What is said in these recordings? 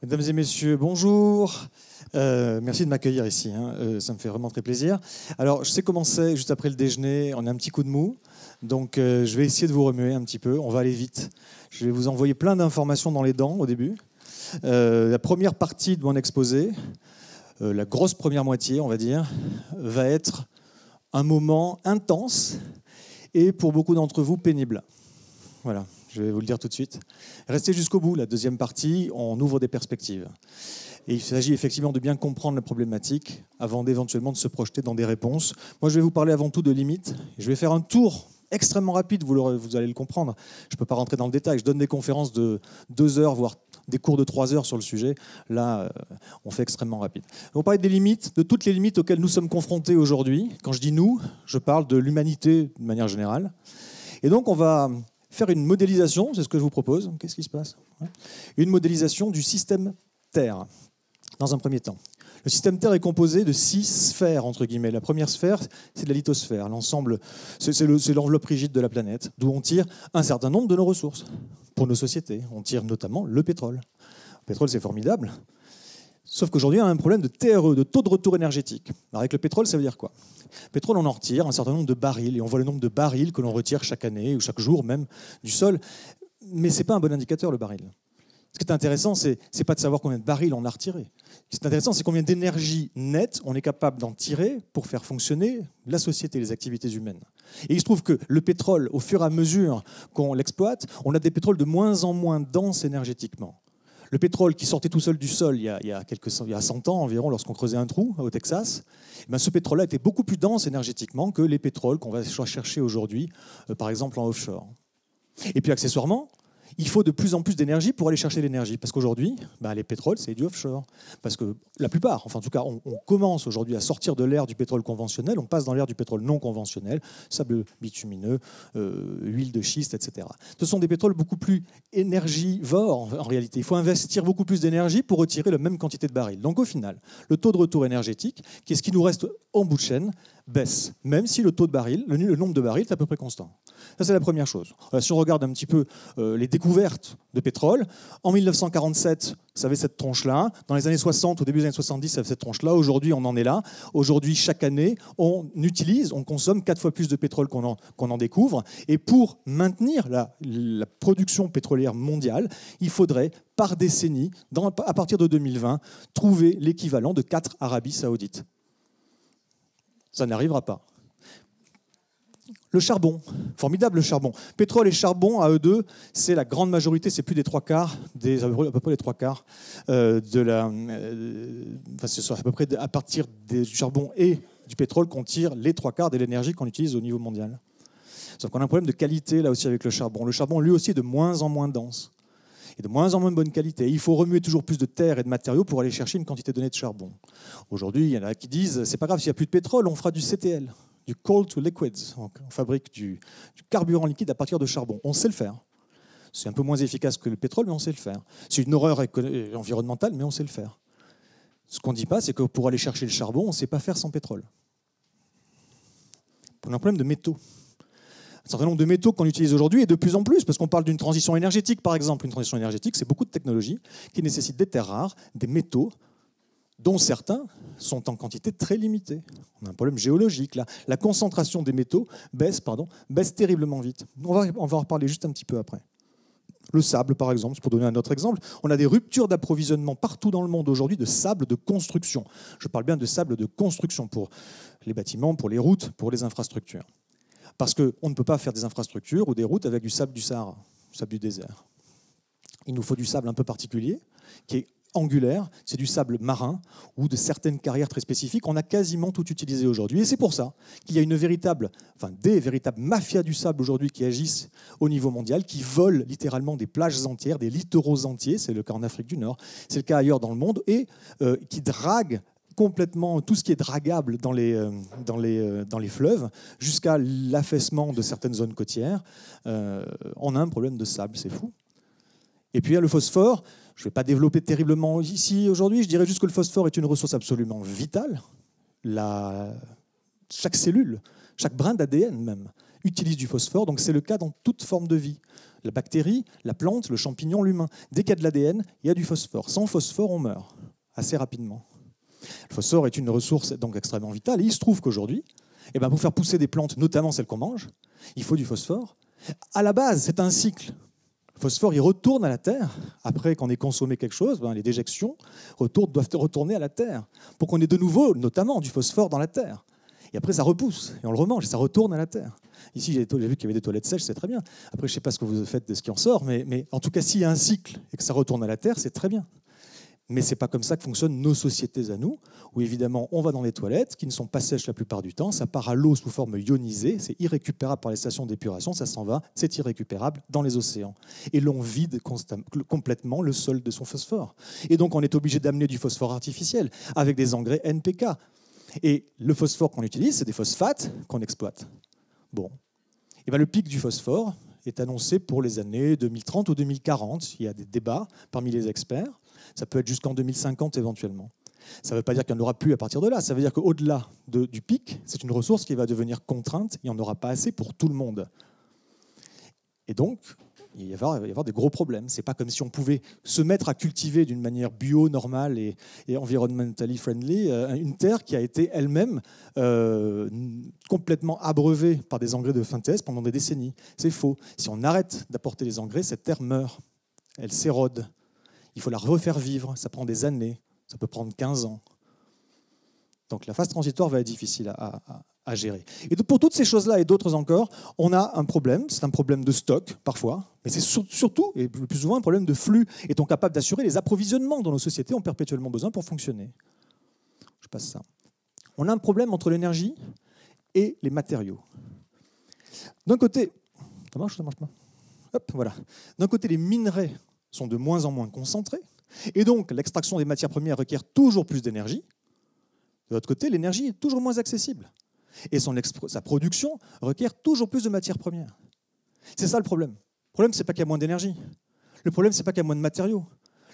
Mesdames et messieurs, bonjour. Merci de m'accueillir ici, ça me fait vraiment très plaisir. Alors, je sais comment c'est, juste après le déjeuner, on a un petit coup de mou, donc je vais essayer de vous remuer un petit peu, on va aller vite. Je vais vous envoyer plein d'informations dans les dents au début. La première partie de mon exposé, la grosse première moitié, on va dire, va être un moment intense et pour beaucoup d'entre vous pénible. Voilà. Je vais vous le dire tout de suite. Restez jusqu'au bout, la deuxième partie, on ouvre des perspectives. Et il s'agit effectivement de bien comprendre la problématique avant d'éventuellement de se projeter dans des réponses. Moi, je vais vous parler avant tout de limites. Je vais faire un tour extrêmement rapide, vous allez le comprendre. Je ne peux pas rentrer dans le détail. Je donne des conférences de 2 heures, voire des cours de 3 heures sur le sujet. Là, on fait extrêmement rapide. On va parler des limites, de toutes les limites auxquelles nous sommes confrontés aujourd'hui. Quand je dis nous, je parle de l'humanité de manière générale. Et donc, on va faire une modélisation, c'est ce que je vous propose. Qu'est-ce qui se passe ? Une modélisation du système Terre, dans un premier temps. Le système Terre est composé de 6 sphères, entre guillemets. La première sphère, c'est de la lithosphère. L'ensemble, c'est l'enveloppe rigide de la planète, d'où on tire un certain nombre de nos ressources pour nos sociétés. On tire notamment le pétrole. Le pétrole, c'est formidable. Sauf qu'aujourd'hui, on a un problème de TRE, de taux de retour énergétique. Alors avec le pétrole, ça veut dire quoi ? Le pétrole, on en retire un certain nombre de barils, et on voit le nombre de barils que l'on retire chaque année, ou chaque jour même, du sol. Mais ce n'est pas un bon indicateur, le baril. Ce qui est intéressant, ce n'est pas de savoir combien de barils on a retiré. Ce qui est intéressant, c'est combien d'énergie nette on est capable d'en tirer pour faire fonctionner la société, les activités humaines. Et il se trouve que le pétrole, au fur et à mesure qu'on l'exploite, on a des pétroles de moins en moins denses énergétiquement. Le pétrole qui sortait tout seul du sol il y a 100 ans environ, lorsqu'on creusait un trou au Texas, ce pétrole-là était beaucoup plus dense énergétiquement que les pétroles qu'on va chercher aujourd'hui, par exemple en offshore. Et puis accessoirement, il faut de plus en plus d'énergie pour aller chercher l'énergie. Parce qu'aujourd'hui, les pétroles, c'est du offshore. Parce que la plupart, enfin en tout cas, on commence aujourd'hui à sortir de l'ère du pétrole conventionnel, on passe dans l'ère du pétrole non conventionnel, sable bitumineux, huile de schiste, etc. Ce sont des pétroles beaucoup plus énergivores en réalité. Il faut investir beaucoup plus d'énergie pour retirer la même quantité de barils. Donc au final, le taux de retour énergétique, qui est ce qui nous reste en bout de chaîne, baisse, même si le taux de barils, le nombre de barils est à peu près constant. Ça, c'est la première chose. Si on regarde un petit peu les découvertes de pétrole, en 1947, ça avait cette tronche-là. Dans les années 60, au début des années 70, ça avait cette tronche-là. Aujourd'hui, on en est là. Aujourd'hui, chaque année, on consomme 4 fois plus de pétrole qu'on en découvre. Et pour maintenir la production pétrolière mondiale, il faudrait, par décennie, à partir de 2020, trouver l'équivalent de 4 Arabies saoudites. Ça n'arrivera pas. Le charbon, formidable le charbon. Pétrole et charbon, à eux deux, c'est la grande majorité, c'est plus des 3/4, à peu près les 3/4 c'est à peu près à partir du charbon et du pétrole qu'on tire les 3/4 de l'énergie qu'on utilise au niveau mondial. Sauf qu'on a un problème de qualité là aussi avec le charbon. Le charbon, lui aussi, est de moins en moins dense et de moins en moins de bonne qualité. Il faut remuer toujours plus de terre et de matériaux pour aller chercher une quantité donnée de charbon. Aujourd'hui, il y en a qui disent, c'est pas grave, s'il n'y a plus de pétrole, on fera du CTL. Du coal to liquids. On fabrique du carburant liquide à partir de charbon. On sait le faire. C'est un peu moins efficace que le pétrole, mais on sait le faire. C'est une horreur environnementale, mais on sait le faire. Ce qu'on ne dit pas, c'est que pour aller chercher le charbon, on ne sait pas faire sans pétrole. On a un problème de métaux. Un certain nombre de métaux qu'on utilise aujourd'hui, et de plus en plus, parce qu'on parle d'une transition énergétique, par exemple. Une transition énergétique, c'est beaucoup de technologies qui nécessitent des terres rares, des métaux, dont certains sont en quantité très limitée. On a un problème géologique là. La concentration des métaux baisse terriblement vite. On va en reparler juste un petit peu après. Le sable, par exemple, c'est pour donner un autre exemple. On a des ruptures d'approvisionnement partout dans le monde aujourd'hui de sable de construction. Je parle bien de sable de construction pour les bâtiments, pour les routes, pour les infrastructures. Parce qu'on ne peut pas faire des infrastructures ou des routes avec du sable du Sahara, du sable du désert. Il nous faut du sable un peu particulier, qui est angulaire, c'est du sable marin ou de certaines carrières très spécifiques. On a quasiment tout utilisé aujourd'hui. Et c'est pour ça qu'il y a des véritables mafias du sable aujourd'hui qui agissent au niveau mondial, qui volent littéralement des plages entières, des littoraux entiers. C'est le cas en Afrique du Nord, c'est le cas ailleurs dans le monde, et qui draguent complètement tout ce qui est dragable dans les fleuves, jusqu'à l'affaissement de certaines zones côtières. On a un problème de sable, c'est fou. Et puis il y a le phosphore. Je ne vais pas développer terriblement ici aujourd'hui. Je dirais juste que le phosphore est une ressource absolument vitale. Chaque cellule, chaque brin d'ADN même, utilise du phosphore. Donc c'est le cas dans toute forme de vie. la bactérie, la plante, le champignon, l'humain. Dès qu'il y a de l'ADN, il y a du phosphore. Sans phosphore, on meurt assez rapidement. Le phosphore est une ressource donc extrêmement vitale. Et il se trouve qu'aujourd'hui, pour faire pousser des plantes, notamment celles qu'on mange, il faut du phosphore. À la base, c'est un cycle. Le phosphore, il retourne à la Terre. Après qu'on ait consommé quelque chose, les déjections doivent retourner à la Terre pour qu'on ait de nouveau, notamment, du phosphore dans la Terre. Et après, ça repousse, et on le remange, et ça retourne à la Terre. Ici, j'ai vu qu'il y avait des toilettes sèches, c'est très bien. Après, je ne sais pas ce que vous faites de ce qui en sort, mais en tout cas, s'il y a un cycle et que ça retourne à la Terre, c'est très bien. Mais ce n'est pas comme ça que fonctionnent nos sociétés à nous, où évidemment, on va dans les toilettes, qui ne sont pas sèches la plupart du temps, ça part à l'eau sous forme ionisée, c'est irrécupérable par les stations d'épuration, ça s'en va, c'est irrécupérable dans les océans. Et l'on vide complètement le sol de son phosphore. Et donc, on est obligé d'amener du phosphore artificiel, avec des engrais NPK. Et le phosphore qu'on utilise, c'est des phosphates qu'on exploite. Bon. Le pic du phosphore est annoncé pour les années 2030 ou 2040. Il y a des débats parmi les experts. Ça peut être jusqu'en 2050 éventuellement. Ça ne veut pas dire qu'il n'y en aura plus à partir de là. Ça veut dire qu'au-delà du pic, c'est une ressource qui va devenir contrainte. Il n'y en aura pas assez pour tout le monde. Et donc, il va y avoir des gros problèmes. Ce n'est pas comme si on pouvait se mettre à cultiver d'une manière bio, normale et environmentally friendly une terre qui a été elle-même complètement abreuvée par des engrais de synthèse pendant des décennies. C'est faux. Si on arrête d'apporter les engrais, cette terre meurt. Elle s'érode. Il faut la refaire vivre. Ça prend des années. Ça peut prendre 15 ans. Donc la phase transitoire va être difficile à gérer. Et pour toutes ces choses-là et d'autres encore, on a un problème. C'est un problème de stock, parfois, mais c'est surtout, et le plus souvent, un problème de flux. Est-on capable d'assurer les approvisionnements dont nos sociétés ont perpétuellement besoin pour fonctionner? Je passe ça. On a un problème entre l'énergie et les matériaux. D'un côté, ça marche pas. Hop, voilà. D'un côté, les minerais sont de moins en moins concentrés, et donc l'extraction des matières premières requiert toujours plus d'énergie. De l'autre côté, l'énergie est toujours moins accessible. Et sa production requiert toujours plus de matières premières. C'est ça le problème. Le problème, ce n'est pas qu'il y a moins d'énergie. Le problème, ce n'est pas qu'il y a moins de matériaux.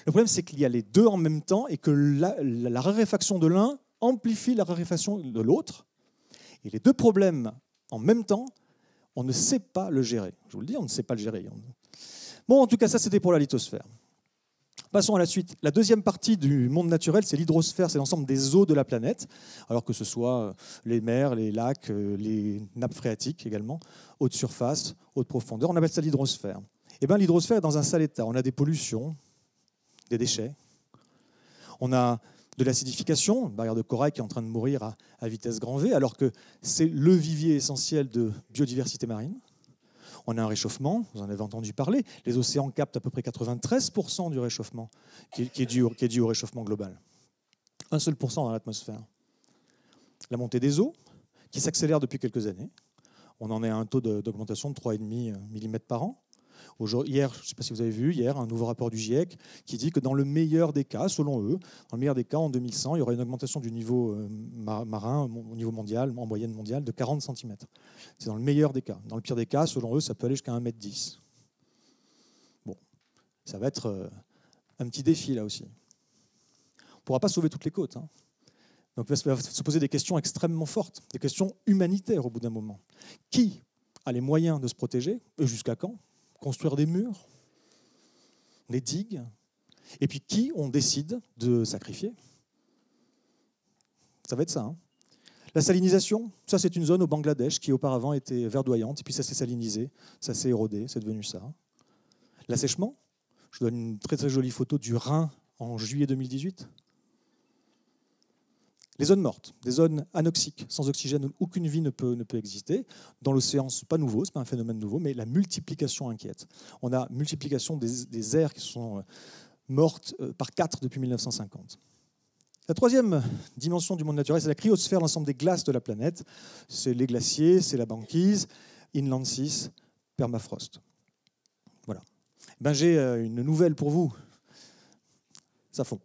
Le problème, c'est qu'il y a les deux en même temps et que la raréfaction de l'un amplifie la raréfaction de l'autre. Et les deux problèmes en même temps, on ne sait pas le gérer. Je vous le dis, on ne sait pas le gérer. Bon, en tout cas, ça, c'était pour la lithosphère. Passons à la suite. La deuxième partie du monde naturel, c'est l'hydrosphère, c'est l'ensemble des eaux de la planète, alors que ce soit les mers, les lacs, les nappes phréatiques également, eau de surface, eau de profondeur. On appelle ça l'hydrosphère. L'hydrosphère est dans un sale état. On a des pollutions, des déchets. On a de l'acidification, une barrière de corail qui est en train de mourir à vitesse grand V, alors que c'est le vivier essentiel de biodiversité marine. On a un réchauffement, vous en avez entendu parler. Les océans captent à peu près 93% du réchauffement qui est dû au réchauffement global. Un seul pourcent dans l'atmosphère. La montée des eaux, qui s'accélère depuis quelques années. On en est à un taux d'augmentation de 3,5 mm par an. Hier, je ne sais pas si vous avez vu, hier, un nouveau rapport du GIEC qui dit que dans le meilleur des cas, selon eux, dans le meilleur des cas, en 2100, il y aura une augmentation du niveau marin au niveau mondial, en moyenne mondiale, de 40 cm. C'est dans le meilleur des cas. Dans le pire des cas, selon eux, ça peut aller jusqu'à 1,10 m. Bon, ça va être un petit défi là aussi. On ne pourra pas sauver toutes les côtes. Donc il va se poser des questions extrêmement fortes, des questions humanitaires au bout d'un moment. Qui a les moyens de se protéger? Et jusqu'à quand? Construire des murs, des digues, et puis qui on décide de sacrifier? Ça va être ça. La salinisation, ça c'est une zone au Bangladesh qui auparavant était verdoyante, et puis ça s'est salinisé, ça s'est érodé, c'est devenu ça. L'assèchement, je donne une très très jolie photo du Rhin en juillet 2018. Les zones mortes, des zones anoxiques, sans oxygène, où aucune vie ne peut exister. Dans l'océan, ce n'est pas nouveau, ce n'est pas un phénomène nouveau, mais la multiplication inquiète. On a multiplication des aires qui sont mortes par 4 depuis 1950. La troisième dimension du monde naturel, c'est la cryosphère, l'ensemble des glaces de la planète. C'est les glaciers, c'est la banquise, inland seas, permafrost. Voilà. J'ai une nouvelle pour vous. Ça fond.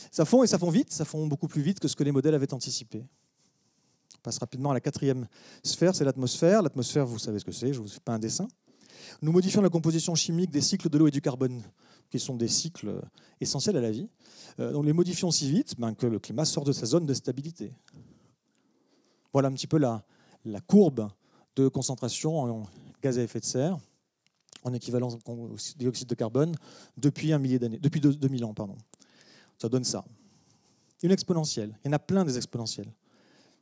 Ça fond et ça fond vite, ça fond beaucoup plus vite que ce que les modèles avaient anticipé. On passe rapidement à la quatrième sphère, c'est l'atmosphère. L'atmosphère, vous savez ce que c'est, je ne vous fais pas un dessin. Nous modifions la composition chimique des cycles de l'eau et du carbone, qui sont des cycles essentiels à la vie. Donc les modifions si vite que le climat sort de sa zone de stabilité. Voilà un petit peu la courbe de concentration en gaz à effet de serre. en équivalent au dioxyde de carbone depuis 1 millier d'années, depuis 2000 ans, pardon. Ça donne ça. Une exponentielle. Il y en a plein des exponentielles.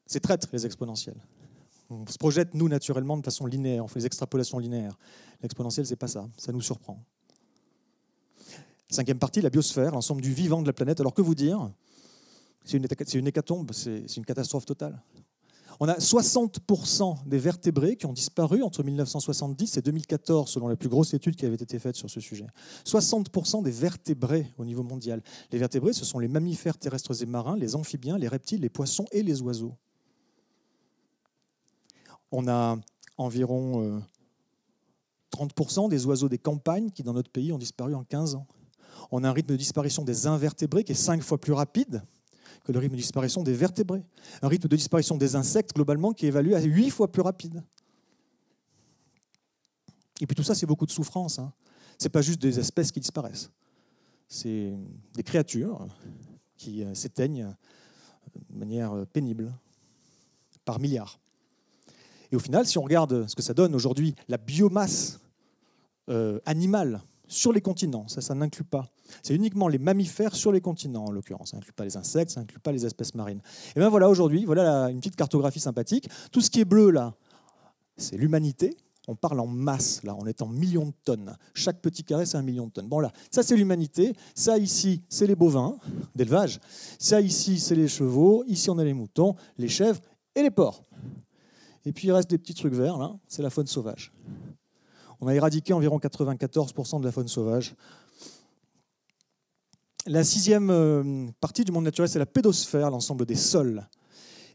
C'est traître, les exponentielles. On se projette, nous, naturellement, de façon linéaire. On fait des extrapolations linéaires. L'exponentielle, c'est pas ça. Ça nous surprend. 5e partie, la biosphère, l'ensemble du vivant de la planète. Alors que vous dire? C'est une hécatombe, c'est une catastrophe totale. On a 60% des vertébrés qui ont disparu entre 1970 et 2014, selon la plus grosse étude qui avait été faite sur ce sujet. 60% des vertébrés au niveau mondial. Les vertébrés, ce sont les mammifères terrestres et marins, les amphibiens, les reptiles, les poissons et les oiseaux. On a environ 30% des oiseaux des campagnes qui, dans notre pays, ont disparu en 15 ans. On a un rythme de disparition des invertébrés qui est 5 fois plus rapide que le rythme de disparition des vertébrés. Un rythme de disparition des insectes, globalement, qui est évalué à 8 fois plus rapide. Et puis tout ça, c'est beaucoup de souffrance. Hein. Ce n'est pas juste des espèces qui disparaissent. C'est des créatures qui s'éteignent de manière pénible, par milliards. Et au final, si on regarde ce que ça donne aujourd'hui, la biomasse animale sur les continents, ça n'inclut pas. C'est uniquement les mammifères sur les continents, en l'occurrence. Ça n'inclut pas les insectes, ça n'inclut pas les espèces marines. Et bien voilà, aujourd'hui, voilà une petite cartographie sympathique. Tout ce qui est bleu, là, c'est l'humanité. On parle en masse, là, on est en millions de tonnes. Chaque petit carré, c'est 1 million de tonnes. Bon, là, ça, c'est l'humanité. Ça, ici, c'est les bovins d'élevage. Ça, ici, c'est les chevaux. Ici, on a les moutons, les chèvres et les porcs. Et puis, il reste des petits trucs verts, là. C'est la faune sauvage. On a éradiqué environ 94% de la faune sauvage. La 6e partie du monde naturel, c'est la pédosphère, l'ensemble des sols.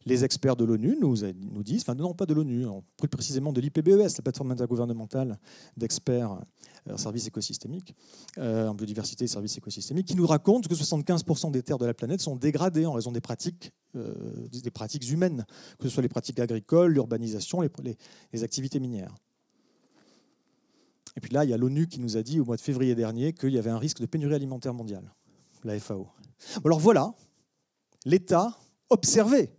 Les experts de l'ONU nous disent, enfin non pas de l'ONU, plus précisément de l'IPBES, la plateforme intergouvernementale d'experts en services écosystémiques, en biodiversité et services écosystémiques, qui nous racontent que 75% des terres de la planète sont dégradées en raison des pratiques humaines, que ce soit les pratiques agricoles, l'urbanisation, les activités minières. Et puis là, il y a l'ONU qui nous a dit au mois de février dernier qu'il y avait un risque de pénurie alimentaire mondiale, la FAO. Alors voilà, l'état observé,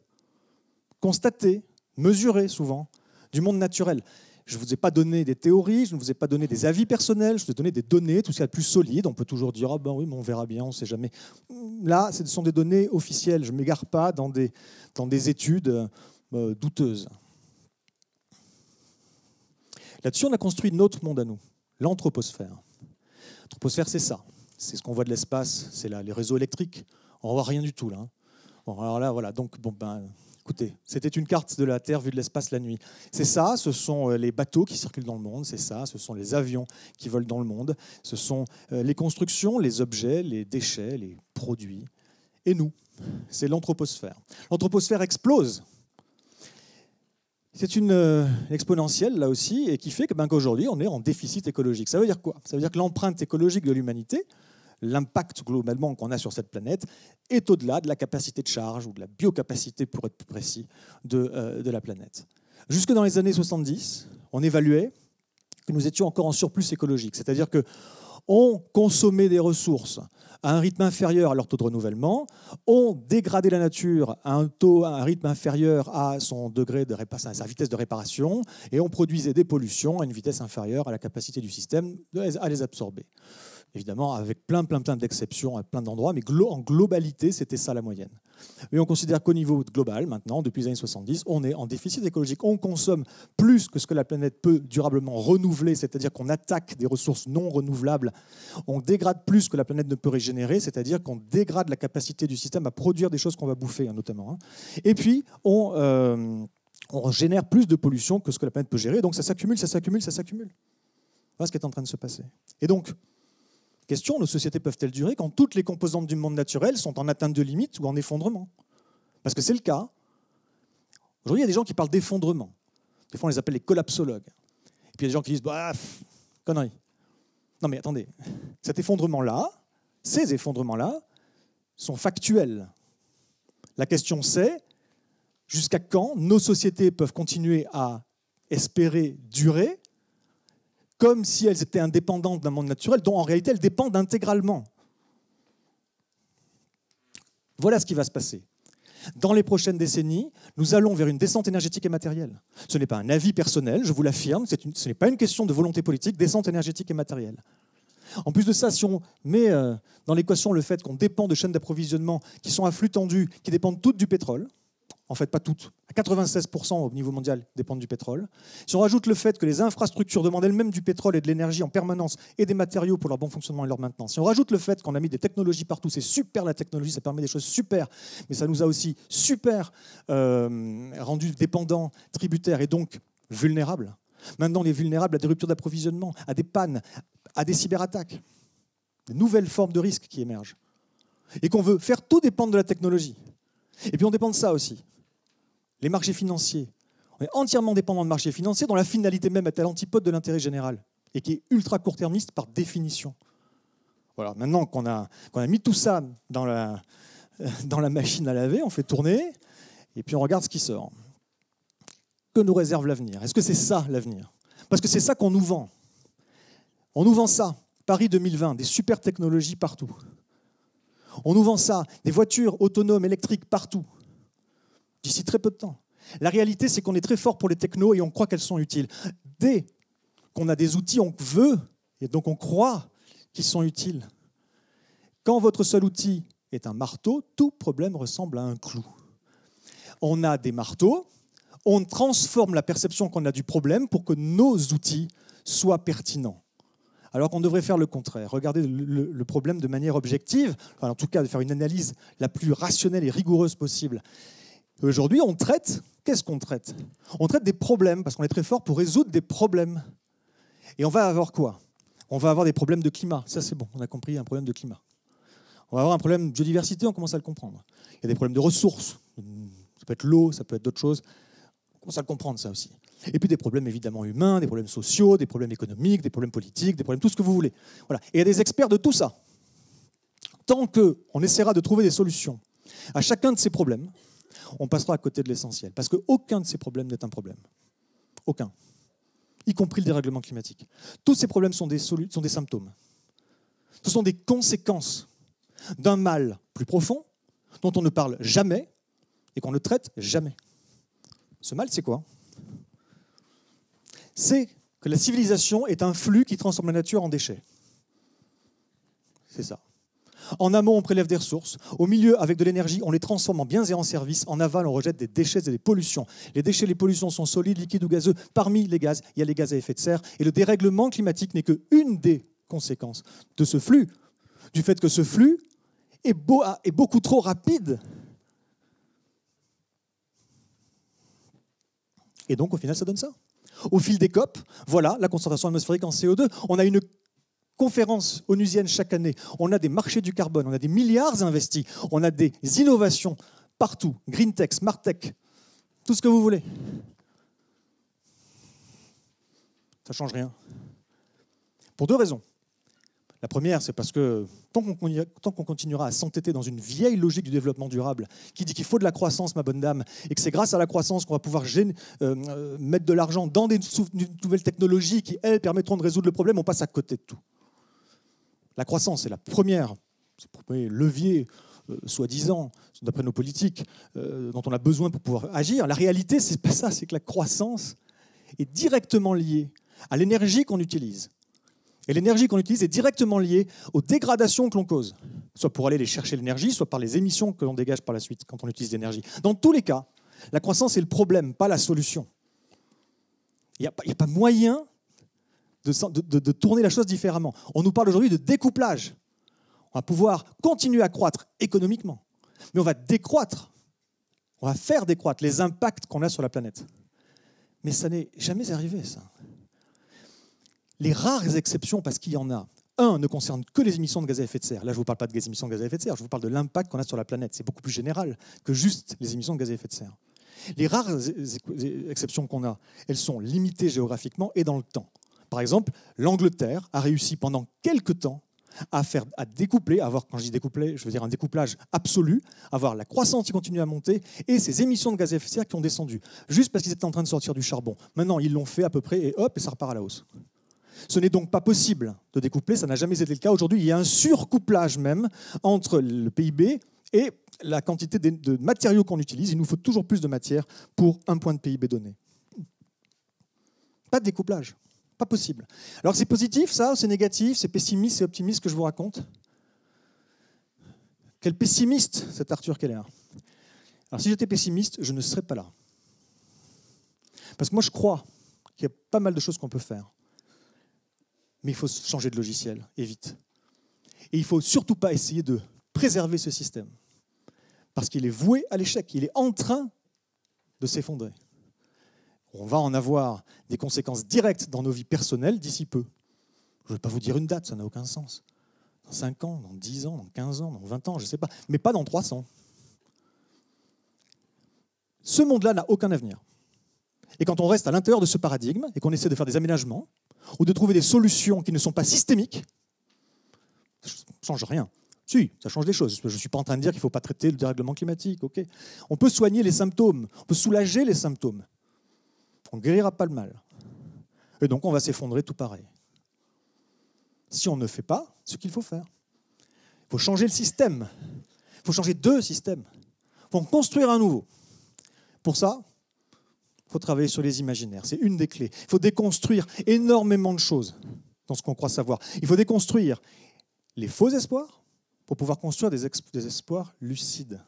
constaté, mesuré souvent, du monde naturel. Je ne vous ai pas donné des théories, je ne vous ai pas donné des avis personnels, je vous ai donné des données, tout ce qui est le plus solide. On peut toujours dire, ah ben oui, mais on verra bien, on ne sait jamais. Là, ce sont des données officielles, je ne m'égare pas dans des études douteuses. Là-dessus, on a construit notre monde à nous, l'anthroposphère. L'anthroposphère, c'est ça. C'est ce qu'on voit de l'espace, c'est là, les réseaux électriques. On ne voit rien du tout, là. Bon, alors là, voilà. Donc, bon, ben, écoutez, c'était une carte de la Terre vue de l'espace la nuit. C'est ça, ce sont les bateaux qui circulent dans le monde, c'est ça, ce sont les avions qui volent dans le monde, ce sont les constructions, les objets, les déchets, les produits. Et nous, c'est l'anthroposphère. L'anthroposphère explose. C'est une exponentielle, là aussi, et qui fait qu'aujourd'hui, on est en déficit écologique. Ça veut dire quoi? Ça veut dire que l'empreinte écologique de l'humanité, l'impact globalement qu'on a sur cette planète, est au-delà de la capacité de charge, ou de la biocapacité, pour être plus précis, de la planète. Jusque dans les années 70, on évaluait que nous étions encore en surplus écologique. C'est-à-dire qu'on consommait des ressources à un rythme inférieur à leur taux de renouvellement, on dégradait la nature à un rythme inférieur à son degré de à sa vitesse de réparation, et on produisait des pollutions à une vitesse inférieure à la capacité du système à les absorber. Évidemment, avec plein d'exceptions à plein d'endroits, mais en globalité, c'était ça la moyenne. Et on considère qu'au niveau global, maintenant, depuis les années 70, on est en déficit écologique. On consomme plus que ce que la planète peut durablement renouveler, c'est-à-dire qu'on attaque des ressources non renouvelables. On dégrade plus que la planète ne peut régénérer, c'est-à-dire qu'on dégrade la capacité du système à produire des choses qu'on va bouffer, notamment. Et puis, on génère plus de pollution que ce que la planète peut gérer. Donc ça s'accumule. Voilà ce qui est en train de se passer. Et donc, question, nos sociétés peuvent-elles durer quand toutes les composantes du monde naturel sont en atteinte de limite ou en effondrement? Parce que c'est le cas. Aujourd'hui, il y a des gens qui parlent d'effondrement. Des fois, on les appelle les collapsologues. Et puis il y a des gens qui disent, bah, connerie. Non mais attendez, cet effondrement-là, ces effondrements-là, sont factuels. La question c'est, jusqu'à quand nos sociétés peuvent continuer à espérer durer comme si elles étaient indépendantes d'un monde naturel dont en réalité elles dépendent intégralement. Voilà ce qui va se passer. Dans les prochaines décennies, nous allons vers une descente énergétique et matérielle. Ce n'est pas un avis personnel, je vous l'affirme, ce n'est pas une question de volonté politique, descente énergétique et matérielle. En plus de ça, si on met dans l'équation le fait qu'on dépend de chaînes d'approvisionnement qui sont à flux tendu, qui dépendent toutes du pétrole, en fait pas toutes, 96% au niveau mondial dépendent du pétrole. Si on rajoute le fait que les infrastructures demandent elles-mêmes du pétrole et de l'énergie en permanence et des matériaux pour leur bon fonctionnement et leur maintenance, si on rajoute le fait qu'on a mis des technologies partout, c'est super la technologie, ça permet des choses super, mais ça nous a aussi super rendus dépendants, tributaires et donc vulnérables. Maintenant, on est vulnérable à des ruptures d'approvisionnement, à des pannes, à des cyberattaques, des nouvelles formes de risques qui émergent. Et qu'on veut faire tout dépendre de la technologie. Et puis on dépend de ça aussi. Les marchés financiers. On est entièrement dépendant de marchés financiers dont la finalité même est à l'antipode de l'intérêt général et qui est ultra court-termiste par définition. Voilà, maintenant qu'on a mis tout ça dans la machine à laver, on fait tourner et puis on regarde ce qui sort. Que nous réserve l'avenir? Est-ce que c'est ça l'avenir? Parce que c'est ça qu'on nous vend. On nous vend ça, Paris 2020, des super technologies partout. On nous vend ça, des voitures autonomes, électriques partout, d'ici très peu de temps. La réalité, c'est qu'on est très fort pour les technos et on croit qu'elles sont utiles. Dès qu'on a des outils, on veut, et donc on croit qu'ils sont utiles. Quand votre seul outil est un marteau, tout problème ressemble à un clou. On a des marteaux, on transforme la perception qu'on a du problème pour que nos outils soient pertinents. Alors qu'on devrait faire le contraire, regarder le problème de manière objective, enfin, en tout cas de faire une analyse la plus rationnelle et rigoureuse possible. Aujourd'hui, on traite, qu'est-ce qu'on traite? On traite des problèmes, parce qu'on est très fort pour résoudre des problèmes. Et on va avoir quoi? On va avoir des problèmes de climat, ça c'est bon, on a compris, un problème de climat. On va avoir un problème de biodiversité, on commence à le comprendre. Il y a des problèmes de ressources, ça peut être l'eau, ça peut être d'autres choses, on commence à le comprendre ça aussi. Et puis des problèmes évidemment humains, des problèmes sociaux, des problèmes économiques, des problèmes politiques, des problèmes tout ce que vous voulez. Voilà. Et il y a des experts de tout ça. Tant qu'on essaiera de trouver des solutions à chacun de ces problèmes, on passera à côté de l'essentiel. Parce qu'aucun de ces problèmes n'est un problème. Aucun. Y compris le dérèglement climatique. Tous ces problèmes sont des symptômes. Ce sont des conséquences d'un mal plus profond dont on ne parle jamais et qu'on ne traite jamais. Ce mal, c'est quoi? C'est que la civilisation est un flux qui transforme la nature en déchets. C'est ça. En amont, on prélève des ressources. Au milieu, avec de l'énergie, on les transforme en biens et en services. En aval, on rejette des déchets et des pollutions. Les déchets et les pollutions sont solides, liquides ou gazeux. Parmi les gaz, il y a les gaz à effet de serre. Et le dérèglement climatique n'est qu'une des conséquences de ce flux. Du fait que ce flux est beaucoup trop rapide. Et donc, au final, ça donne ça. Au fil des COP, voilà la concentration atmosphérique en CO2. On a une conférence onusienne chaque année. On a des marchés du carbone, on a des milliards investis, on a des innovations partout. Green tech, smart tech, tout ce que vous voulez. Ça ne change rien. Pour deux raisons. La première, c'est parce que tant qu'on continuera à s'entêter dans une vieille logique du développement durable qui dit qu'il faut de la croissance, ma bonne dame, et que c'est grâce à la croissance qu'on va pouvoir mettre de l'argent dans des nouvelles technologies qui, elles, permettront de résoudre le problème, on passe à côté de tout. La croissance est le premier levier, soi-disant, d'après nos politiques, dont on a besoin pour pouvoir agir. La réalité, c'est pas ça, c'est que la croissance est directement liée à l'énergie qu'on utilise. Et l'énergie qu'on utilise est directement liée aux dégradations que l'on cause, soit pour aller chercher l'énergie, soit par les émissions que l'on dégage par la suite quand on utilise l'énergie. Dans tous les cas, la croissance est le problème, pas la solution. Il n'y a pas moyen de tourner la chose différemment. On nous parle aujourd'hui de découplage. On va pouvoir continuer à croître économiquement, mais on va décroître, on va faire décroître les impacts qu'on a sur la planète. Mais ça n'est jamais arrivé, ça. Les rares exceptions, parce qu'il y en a, ne concernent que les émissions de gaz à effet de serre. Là, je ne vous parle pas des émissions de gaz à effet de serre, je vous parle de l'impact qu'on a sur la planète. C'est beaucoup plus général que juste les émissions de gaz à effet de serre. Les rares exceptions qu'on a, elles sont limitées géographiquement et dans le temps. Par exemple, l'Angleterre a réussi pendant quelques temps à découpler, quand je dis découpler, je veux dire un découplage absolu, avoir la croissance qui continue à monter et ces émissions de gaz à effet de serre qui ont descendu, juste parce qu'ils étaient en train de sortir du charbon. Maintenant, ils l'ont fait à peu près et hop, et ça repart à la hausse. Ce n'est donc pas possible de découpler, ça n'a jamais été le cas. Aujourd'hui, il y a un surcouplage même entre le PIB et la quantité de matériaux qu'on utilise. Il nous faut toujours plus de matière pour un point de PIB donné. Pas de découplage, pas possible. Alors c'est positif ça, c'est négatif, c'est pessimiste, c'est optimiste ce que je vous raconte? Quel pessimiste, cet Arthur Keller. Alors si j'étais pessimiste, je ne serais pas là. Parce que moi je crois qu'il y a pas mal de choses qu'on peut faire. Mais il faut changer de logiciel, et vite. Et il ne faut surtout pas essayer de préserver ce système. Parce qu'il est voué à l'échec, il est en train de s'effondrer. On va en avoir des conséquences directes dans nos vies personnelles d'ici peu. Je ne vais pas vous dire une date, ça n'a aucun sens. Dans 5 ans, dans 10 ans, dans 15 ans, dans 20 ans, je ne sais pas. Mais pas dans 300. Ce monde-là n'a aucun avenir. Et quand on reste à l'intérieur de ce paradigme et qu'on essaie de faire des aménagements ou de trouver des solutions qui ne sont pas systémiques, ça ne change rien. Si, ça change des choses. Je ne suis pas en train de dire qu'il ne faut pas traiter le dérèglement climatique. Okay. On peut soigner les symptômes, on peut soulager les symptômes. On ne guérira pas le mal. Et donc on va s'effondrer tout pareil. Si on ne fait pas ce qu'il faut faire. Il faut changer le système. Il faut changer 2 systèmes. Il faut en construire un nouveau. Pour ça, il faut travailler sur les imaginaires. C'est une des clés. Il faut déconstruire énormément de choses dans ce qu'on croit savoir. Il faut déconstruire les faux espoirs pour pouvoir construire des espoirs lucides.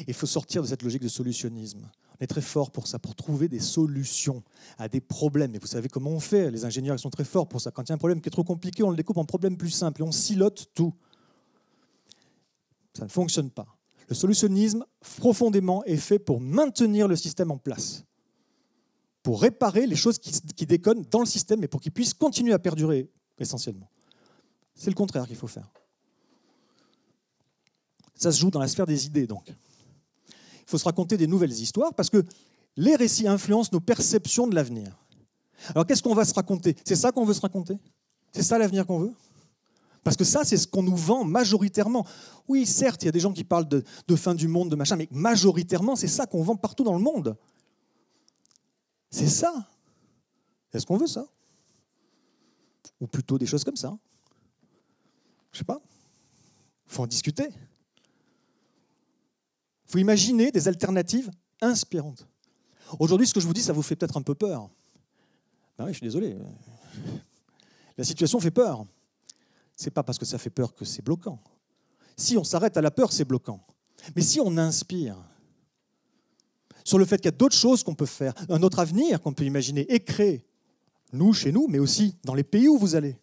Il faut sortir de cette logique de solutionnisme. On est très fort pour ça, pour trouver des solutions à des problèmes. Et vous savez comment on fait, les ingénieurs ils sont très forts pour ça. Quand il y a un problème qui est trop compliqué, on le découpe en problèmes plus simples et on silote tout. Ça ne fonctionne pas. Le solutionnisme, profondément, est fait pour maintenir le système en place, pour réparer les choses qui déconnent dans le système et pour qu'il puisse continuer à perdurer, essentiellement. C'est le contraire qu'il faut faire. Ça se joue dans la sphère des idées, donc. Il faut se raconter des nouvelles histoires parce que les récits influencent nos perceptions de l'avenir. Alors qu'est-ce qu'on va se raconter? C'est ça qu'on veut se raconter? C'est ça l'avenir qu'on veut? Parce que ça, c'est ce qu'on nous vend majoritairement. Oui, certes, il y a des gens qui parlent de fin du monde, de machin, mais majoritairement, c'est ça qu'on vend partout dans le monde. C'est ça. Est-ce qu'on veut ça? Ou plutôt des choses comme ça? Je ne sais pas. Il faut en discuter. Il faut imaginer des alternatives inspirantes. Aujourd'hui, ce que je vous dis, ça vous fait peut-être un peu peur. Ben oui, je suis désolé. La situation fait peur. Ce n'est pas parce que ça fait peur que c'est bloquant. Si on s'arrête à la peur, c'est bloquant. Mais si on inspire sur le fait qu'il y a d'autres choses qu'on peut faire, un autre avenir qu'on peut imaginer et créer, nous, chez nous, mais aussi dans les pays où vous allez,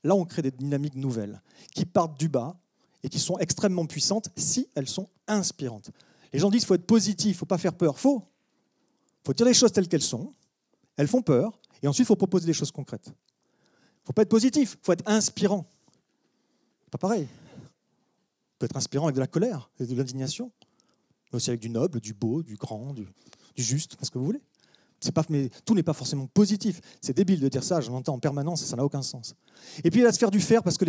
là, on crée des dynamiques nouvelles qui partent du bas et qui sont extrêmement puissantes si elles sont inspirantes. Les gens disent qu'il faut être positif, il ne faut pas faire peur. Faux. Il faut dire les choses telles qu'elles sont. Elles font peur. Et ensuite, il faut proposer des choses concrètes. Il ne faut pas être positif, il faut être inspirant. Pas pareil. On peut être inspirant avec de la colère, avec de l'indignation, mais aussi avec du noble, du beau, du grand, du juste, ce que vous voulez. Mais tout n'est pas forcément positif. C'est débile de dire ça, j'en entends en permanence et ça n'a aucun sens. Et puis il y a la sphère du faire parce que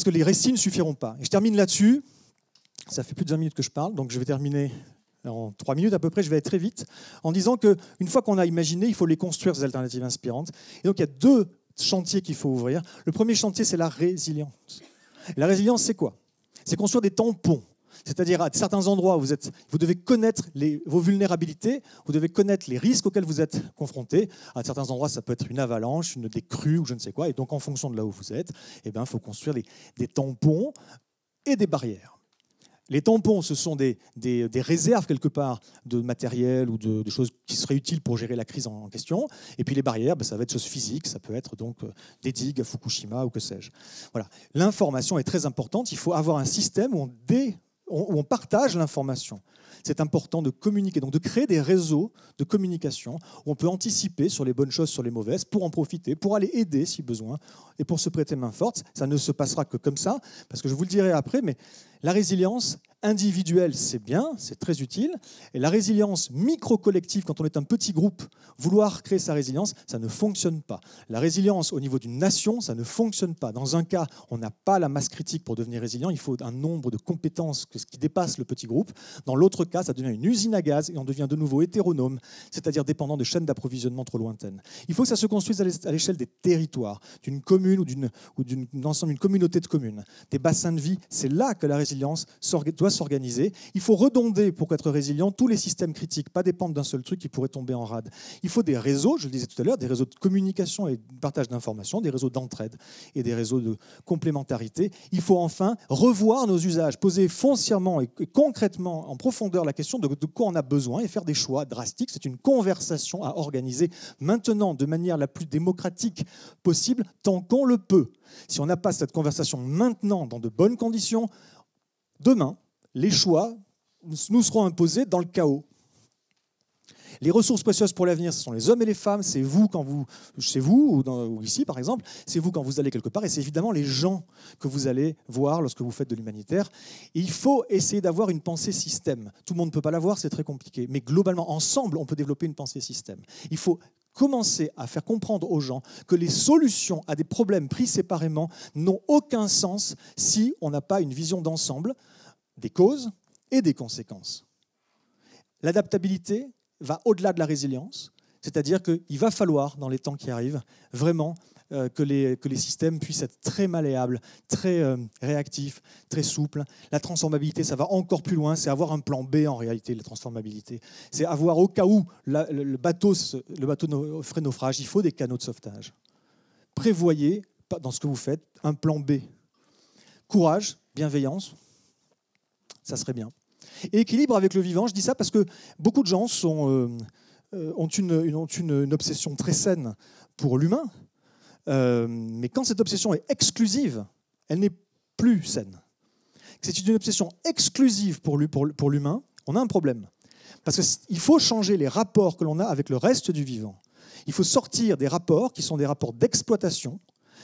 les récits ne suffiront pas. Et je termine là-dessus. Ça fait plus de 20 minutes que je parle, donc je vais terminer en 3 minutes à peu près. Je vais aller très vite en disant qu'une fois qu'on a imaginé, il faut les construire, ces alternatives inspirantes. Et donc il y a 2 chantiers qu'il faut ouvrir. Le premier chantier, c'est la résilience. Et la résilience, c'est quoi? C'est construire des tampons. C'est-à-dire à certains endroits où vous devez connaître vos vulnérabilités, vous devez connaître les risques auxquels vous êtes confrontés. À certains endroits, ça peut être une avalanche, des crues ou je ne sais quoi. Et donc, en fonction de là où vous êtes, il faut construire des tampons et des barrières. Les tampons, ce sont des réserves, quelque part, de matériel ou de choses qui seraient utiles pour gérer la crise en question. Et puis les barrières, ça va être choses physiques, ça peut être donc des digues à Fukushima ou que sais-je. Voilà. L'information est très importante. Il faut avoir un système où on partage l'information. C'est important de communiquer, donc de créer des réseaux de communication où on peut anticiper sur les bonnes choses, sur les mauvaises, pour en profiter, pour aller aider si besoin, et pour se prêter main forte. Ça ne se passera que comme ça, parce que je vous le dirai après, mais la résilience, individuelle, c'est bien, c'est très utile. Et la résilience micro-collective, quand on est un petit groupe, vouloir créer sa résilience, ça ne fonctionne pas. La résilience au niveau d'une nation, ça ne fonctionne pas. Dans un cas, on n'a pas la masse critique pour devenir résilient, il faut un nombre de compétences qui dépasse le petit groupe. Dans l'autre cas, ça devient une usine à gaz et on devient de nouveau hétéronome, c'est-à-dire dépendant de chaînes d'approvisionnement trop lointaines. Il faut que ça se construise à l'échelle des territoires, d'une commune ou d'une communauté de communes, des bassins de vie. C'est là que la résilience doit s'organiser. Il faut redonder pour être résilient tous les systèmes critiques, pas dépendre d'un seul truc qui pourrait tomber en rade. Il faut des réseaux, je le disais tout à l'heure, des réseaux de communication et de partage d'informations, des réseaux d'entraide et des réseaux de complémentarité. Il faut enfin revoir nos usages, poser foncièrement et concrètement, en profondeur, la question de quoi on a besoin et faire des choix drastiques. C'est une conversation à organiser maintenant de manière la plus démocratique possible, tant qu'on le peut. Si on n'a pas cette conversation maintenant dans de bonnes conditions, demain, les choix nous seront imposés dans le chaos. Les ressources précieuses pour l'avenir, ce sont les hommes et les femmes. C'est vous quand vous, chez vous ou ici par exemple, c'est vous quand vous allez quelque part, et c'est évidemment les gens que vous allez voir lorsque vous faites de l'humanitaire. Et il faut essayer d'avoir une pensée système. Tout le monde ne peut pas l'avoir, c'est très compliqué. Mais globalement, ensemble, on peut développer une pensée système. Il faut commencer à faire comprendre aux gens que les solutions à des problèmes pris séparément n'ont aucun sens si on n'a pas une vision d'ensemble des causes et des conséquences. L'adaptabilité va au-delà de la résilience, c'est-à-dire qu'il va falloir, dans les temps qui arrivent, vraiment que les systèmes puissent être très malléables, très réactifs, très souples. La transformabilité, ça va encore plus loin, c'est avoir un plan B en réalité, la transformabilité. C'est avoir au cas où le bateau ferait naufrage, il faut des canaux de sauvetage. Prévoyez, dans ce que vous faites, un plan B. Courage, bienveillance, ça serait bien. Et équilibre avec le vivant, je dis ça parce que beaucoup de gens ont une obsession très saine pour l'humain, mais quand cette obsession est exclusive, elle n'est plus saine. C'est une obsession exclusive pour l'humain, on a un problème. Parce qu'il faut changer les rapports que l'on a avec le reste du vivant. Il faut sortir des rapports qui sont des rapports d'exploitation,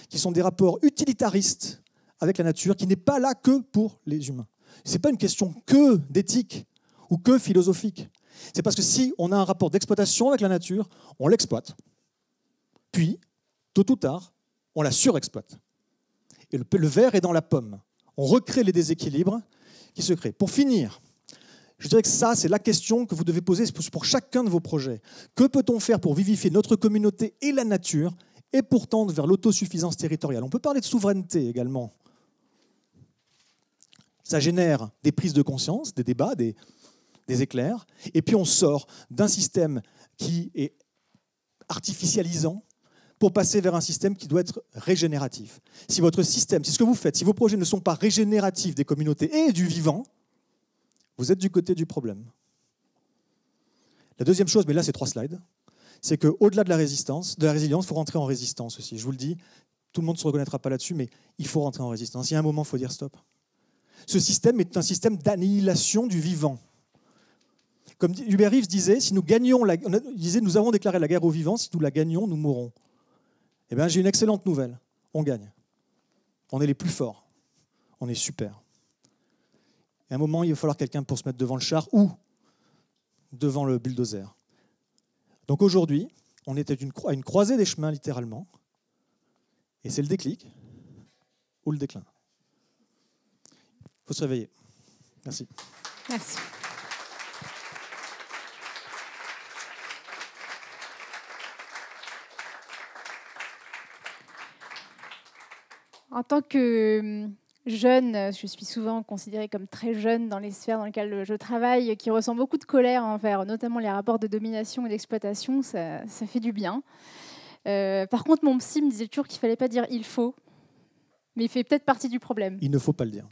qui sont des rapports utilitaristes avec la nature, qui n'est pas là que pour les humains. Ce n'est pas une question que d'éthique ou que philosophique. C'est parce que si on a un rapport d'exploitation avec la nature, on l'exploite. Puis, tôt ou tard, on la surexploite. Et le verre est dans la pomme. On recrée les déséquilibres qui se créent. Pour finir, je dirais que ça, c'est la question que vous devez poser pour chacun de vos projets. Que peut-on faire pour vivifier notre communauté et la nature et pour tendre vers l'autosuffisance territoriale? On peut parler de souveraineté également. Ça génère des prises de conscience, des débats, des éclairs. Et puis on sort d'un système qui est artificialisant pour passer vers un système qui doit être régénératif. Si votre système, si ce que vous faites, si vos projets ne sont pas régénératifs des communautés et du vivant, vous êtes du côté du problème. La deuxième chose, mais là c'est 3 slides, c'est qu'au-delà de la résilience, il faut rentrer en résistance aussi. Je vous le dis, tout le monde ne se reconnaîtra pas là-dessus, mais il faut rentrer en résistance. Il y a un moment, il faut dire stop. Ce système est un système d'annihilation du vivant. Comme Hubert Reeves disait, si nous gagnons nous avons déclaré la guerre aux vivants, si nous la gagnons, nous mourrons. Eh bien, j'ai une excellente nouvelle. On gagne. On est les plus forts. On est super. Et à un moment, il va falloir quelqu'un pour se mettre devant le char ou devant le bulldozer. Donc aujourd'hui, on était à une croisée des chemins, littéralement. Et c'est le déclic ou le déclin. Il faut se réveiller. Merci. Merci. En tant que jeune, je suis souvent considérée comme très jeune dans les sphères dans lesquelles je travaille, qui ressent beaucoup de colère envers notamment les rapports de domination et d'exploitation. Ça fait du bien. Par contre, mon psy me disait toujours qu'il ne fallait pas dire « il faut », mais il fait peut-être partie du problème. Il ne faut pas le dire.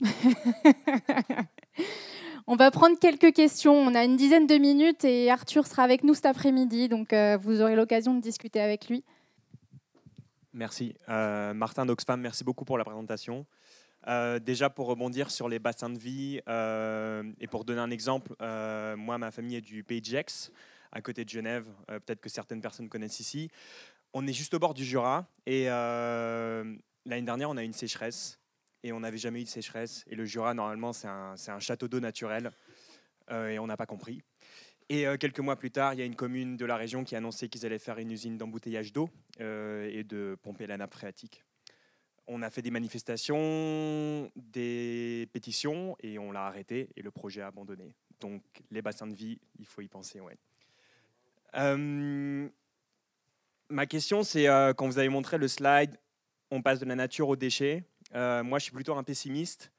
On va prendre quelques questions. On a une dizaine de minutes et Arthur sera avec nous cet après-midi, donc vous aurez l'occasion de discuter avec lui. Merci. Martin d'Oxfam, merci beaucoup pour la présentation. Déjà, pour rebondir sur les bassins de vie, et pour donner un exemple, moi, ma famille est du Pays de Gex, à côté de Genève. Peut-être que certaines personnes connaissent ici. On est juste au bord du Jura et l'année dernière, on a eu une sécheresse. et on n'avait jamais eu de sécheresse. Et le Jura, normalement, c'est un château d'eau naturel, et on n'a pas compris. Et quelques mois plus tard, il y a une commune de la région qui a annoncé qu'ils allaient faire une usine d'embouteillage d'eau et de pomper la nappe phréatique. On a fait des manifestations, des pétitions, et on l'a arrêté, et le projet a abandonné. Donc les bassins de vie, il faut y penser, ouais. Ma question, c'est quand vous avez montré le slide, on passe de la nature aux déchets. Moi, je suis plutôt un pessimiste.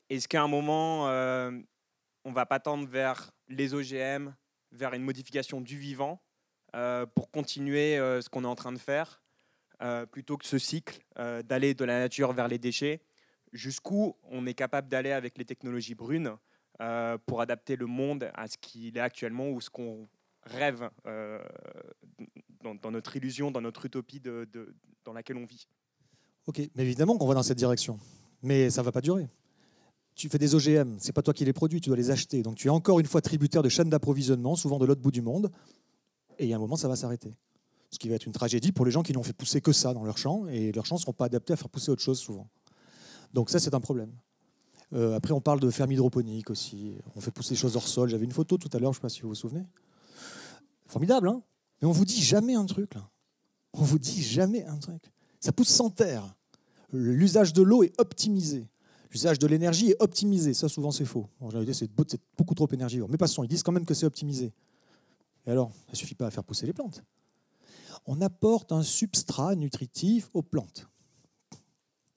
Est-ce qu'à un moment, on ne va pas tendre vers les OGM, vers une modification du vivant pour continuer ce qu'on est en train de faire, plutôt que ce cycle d'aller de la nature vers les déchets? Jusqu'où on est capable d'aller avec les technologies brunes pour adapter le monde à ce qu'il est actuellement ou ce qu'on rêve dans notre illusion, dans notre utopie dans laquelle on vit? Ok, mais évidemment qu'on va dans cette direction, mais ça ne va pas durer. Tu fais des OGM, ce n'est pas toi qui les produis, tu dois les acheter. Donc tu es encore une fois tributaire de chaînes d'approvisionnement, souvent de l'autre bout du monde, et il y a un moment, ça va s'arrêter. Ce qui va être une tragédie pour les gens qui n'ont fait pousser que ça dans leurs champs, et leurs champs ne seront pas adaptés à faire pousser autre chose souvent. Donc ça, c'est un problème. Après, on parle de ferme hydroponique aussi. On fait pousser des choses hors sol. J'avais une photo tout à l'heure, je ne sais pas si vous vous souvenez. Formidable, hein? Mais on ne vous dit jamais un truc, là. On ne vous dit jamais un truc. Ça pousse sans terre. L'usage de l'eau est optimisé. L'usage de l'énergie est optimisé. Ça, souvent, c'est faux. En réalité, c'est beaucoup trop énergivore. Mais passons, ils disent quand même que c'est optimisé. Et alors, ça ne suffit pas à faire pousser les plantes. On apporte un substrat nutritif aux plantes,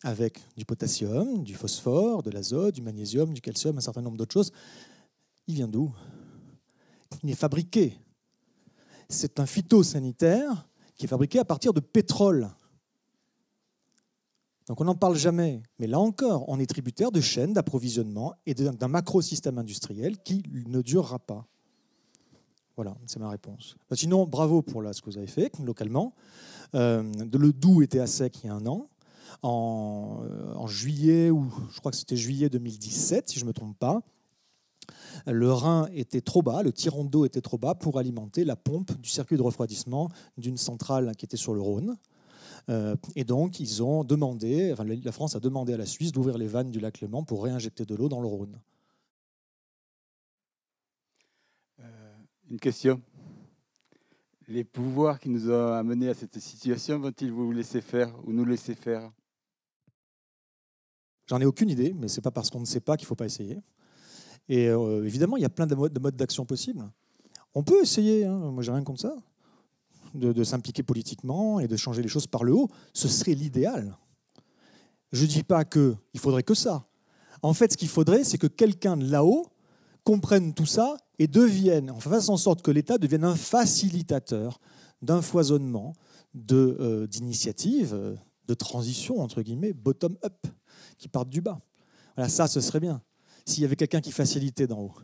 avec du potassium, du phosphore, de l'azote, du magnésium, du calcium, un certain nombre d'autres choses. Il vient d'où? Il est fabriqué. C'est un phytosanitaire qui est fabriqué à partir de pétrole. Donc on n'en parle jamais. Mais là encore, on est tributaire de chaînes d'approvisionnement et d'un macro-système industriel qui ne durera pas. Voilà, c'est ma réponse. Sinon, bravo pour ce que vous avez fait localement. Le Doubs était à sec il y a 1 an. En juillet, ou je crois que c'était juillet 2017, si je ne me trompe pas, le Rhin était trop bas, le tirant d'eau était trop bas pour alimenter la pompe du circuit de refroidissement d'une centrale qui était sur le Rhône. Et donc, ils ont demandé, la France a demandé à la Suisse d'ouvrir les vannes du lac Léman pour réinjecter de l'eau dans le Rhône. Une question. Les pouvoirs qui nous ont amenés à cette situation vont-ils vous laisser faire ou nous laisser faire? J'en ai aucune idée, mais ce n'est pas parce qu'on ne sait pas qu'il ne faut pas essayer. Et évidemment, il y a plein de modes d'action possibles. On peut essayer, hein, moi j'ai rien contre ça, de s'impliquer politiquement et de changer les choses par le haut. Ce serait l'idéal. Je ne dis pas qu'il faudrait que ça. En fait, ce qu'il faudrait, c'est que quelqu'un de là-haut comprenne tout ça et fasse en sorte que l'État devienne un facilitateur d'un foisonnement d'initiatives, de transition, entre guillemets, bottom-up, qui partent du bas. Voilà, ça, ce serait bien, s'il y avait quelqu'un qui facilitait d'en haut.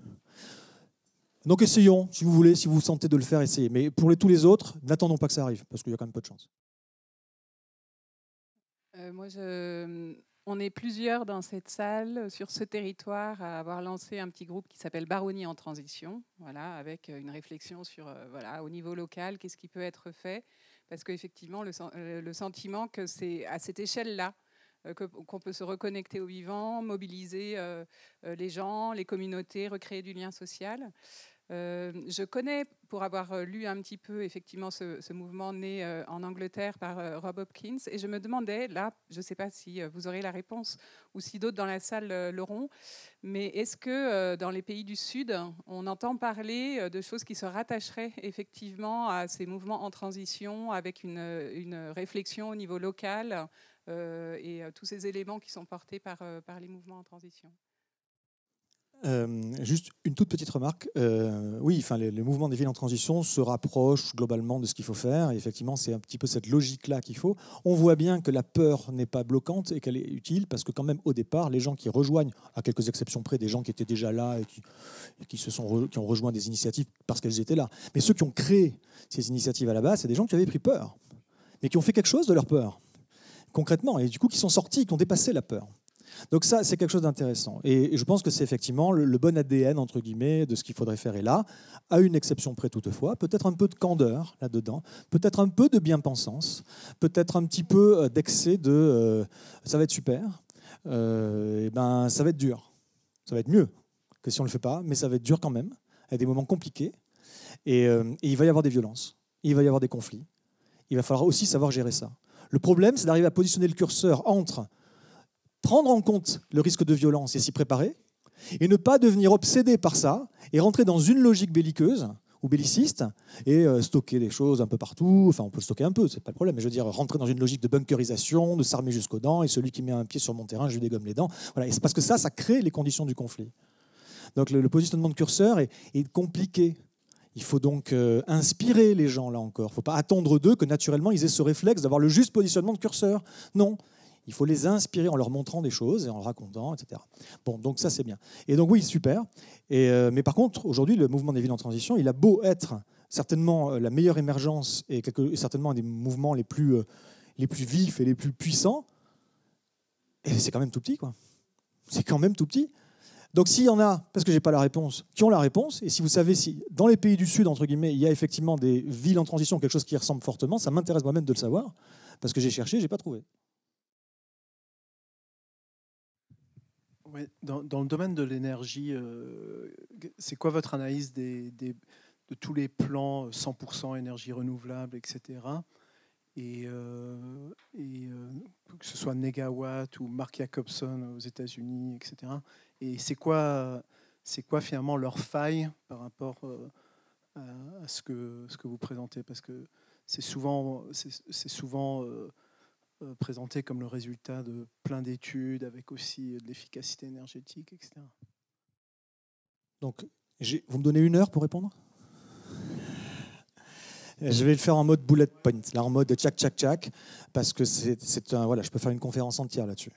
Donc essayons, si vous voulez, si vous vous sentez de le faire, essayez. Mais pour tous les autres, n'attendons pas que ça arrive, parce qu'il y a quand même peu de chance. On est plusieurs dans cette salle, sur ce territoire, à avoir lancé un petit groupe qui s'appelle Baronnie en transition, voilà, avec une réflexion sur, au niveau local, qu'est-ce qui peut être fait. Parce qu'effectivement, le sentiment que c'est à cette échelle-là qu'on peut se reconnecter au vivant, mobiliser les gens, les communautés, recréer du lien social. Je connais, pour avoir lu un petit peu effectivement ce mouvement né en Angleterre par Rob Hopkins, et je me demandais, là, je ne sais pas si vous aurez la réponse ou si d'autres dans la salle l'auront, mais est-ce que dans les pays du Sud, on entend parler de choses qui se rattacheraient effectivement à ces mouvements en transition, avec une réflexion au niveau local et tous ces éléments qui sont portés par les mouvements en transition? Juste une toute petite remarque. Oui, les mouvements des villes en transition se rapprochent globalement de ce qu'il faut faire. Et effectivement, c'est un petit peu cette logique-là qu'il faut. On voit bien que la peur n'est pas bloquante et qu'elle est utile parce que quand même, au départ, les gens qui rejoignent, à quelques exceptions près, des gens qui étaient déjà là et qui ont rejoint des initiatives parce qu'elles étaient là. Mais ceux qui ont créé ces initiatives à la base, c'est des gens qui avaient pris peur, mais qui ont fait quelque chose de leur peur, concrètement, et du coup qui sont sortis, qui ont dépassé la peur. Donc ça, c'est quelque chose d'intéressant. Et je pense que c'est effectivement le bon ADN, entre guillemets, de ce qu'il faudrait faire est là, à une exception près toutefois. Peut-être un peu de candeur là-dedans, peut-être un peu de bien-pensance, peut-être un petit peu d'excès de ça va être super. eh ben, ça va être dur. Ça va être mieux que si on ne le fait pas, mais ça va être dur quand même. Il y a des moments compliqués. Et il va y avoir des violences. Il va y avoir des conflits. Il va falloir aussi savoir gérer ça. Le problème, c'est d'arriver à positionner le curseur entre prendre en compte le risque de violence et s'y préparer, et ne pas devenir obsédé par ça, et rentrer dans une logique belliqueuse ou belliciste, et stocker des choses un peu partout. Enfin, on peut le stocker un peu, c'est pas le problème, mais je veux dire, rentrer dans une logique de bunkerisation, de s'armer jusqu'aux dents, et celui qui met un pied sur mon terrain, je lui dégomme les dents. Voilà. Et c'est parce que ça crée les conditions du conflit. Donc le positionnement de curseur est compliqué. Il faut donc inspirer les gens, là encore. Il ne faut pas attendre d'eux que naturellement ils aient ce réflexe d'avoir le juste positionnement de curseur. Non, il faut les inspirer en leur montrant des choses et en leur racontant, etc. Bon, donc ça c'est bien. Et donc oui, super. Mais par contre, aujourd'hui, le mouvement des villes en transition, il a beau être certainement la meilleure émergence et certainement un des mouvements les plus vifs et les plus puissants, et c'est quand même tout petit, quoi. C'est quand même tout petit. Donc s'il y en a, parce que je n'ai pas la réponse, qui ont la réponse, et si vous savez si dans les pays du Sud, entre guillemets, il y a effectivement des villes en transition, quelque chose qui ressemble fortement, ça m'intéresse moi-même de le savoir, parce que j'ai cherché, je n'ai pas trouvé. Ouais, dans le domaine de l'énergie, c'est quoi votre analyse de tous les plans 100% énergie renouvelable, etc. Et que ce soit Negawatt ou Mark Jacobson aux États-Unis, etc. Et c'est quoi finalement leur faille par rapport à ce que vous présentez, parce que c'est souvent présenté comme le résultat de plein d'études avec aussi de l'efficacité énergétique, etc. Donc, vous me donnez 1 heure pour répondre ? Je vais le faire en mode bullet point, là, en mode tchac, tchac, tchac, parce que voilà, je peux faire une conférence entière là-dessus.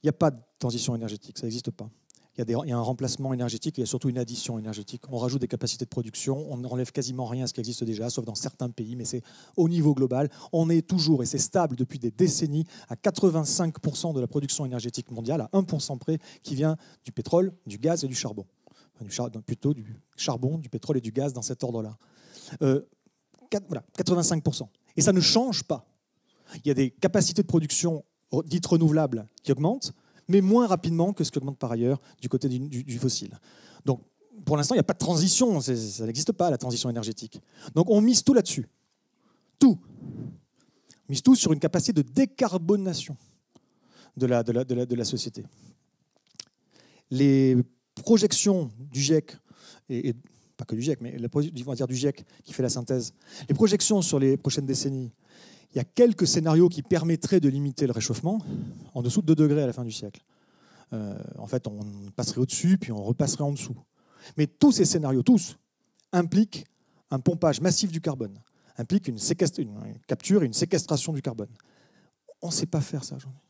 Il n'y a pas de transition énergétique, ça n'existe pas. Il y a un remplacement énergétique et il y a surtout une addition énergétique. On rajoute des capacités de production, on n'enlève quasiment rien à ce qui existe déjà, sauf dans certains pays, mais c'est au niveau global. On est toujours, et c'est stable depuis des décennies, à 85% de la production énergétique mondiale, à 1% près, qui vient du pétrole, du gaz et du charbon. Enfin, plutôt du charbon, du pétrole et du gaz dans cet ordre-là. Voilà, 85%. Et ça ne change pas. Il y a des capacités de production dites renouvelables qui augmentent, mais moins rapidement que ce qui augmente par ailleurs du côté du fossile. Donc, pour l'instant, il n'y a pas de transition, ça n'existe pas, la transition énergétique. Donc, on mise tout là-dessus. Tout. On mise tout sur une capacité de décarbonation de la société. Les projections du GIEC, et pas que du GIEC, mais on va dire du GIEC qui fait la synthèse, les projections sur les prochaines décennies, il y a quelques scénarios qui permettraient de limiter le réchauffement en dessous de 2 degrés à la fin du siècle. En fait, on passerait au-dessus, puis on repasserait en dessous. Mais tous ces scénarios, tous, impliquent un pompage massif du carbone, impliquent une capture et une séquestration du carbone. On ne sait pas faire ça aujourd'hui.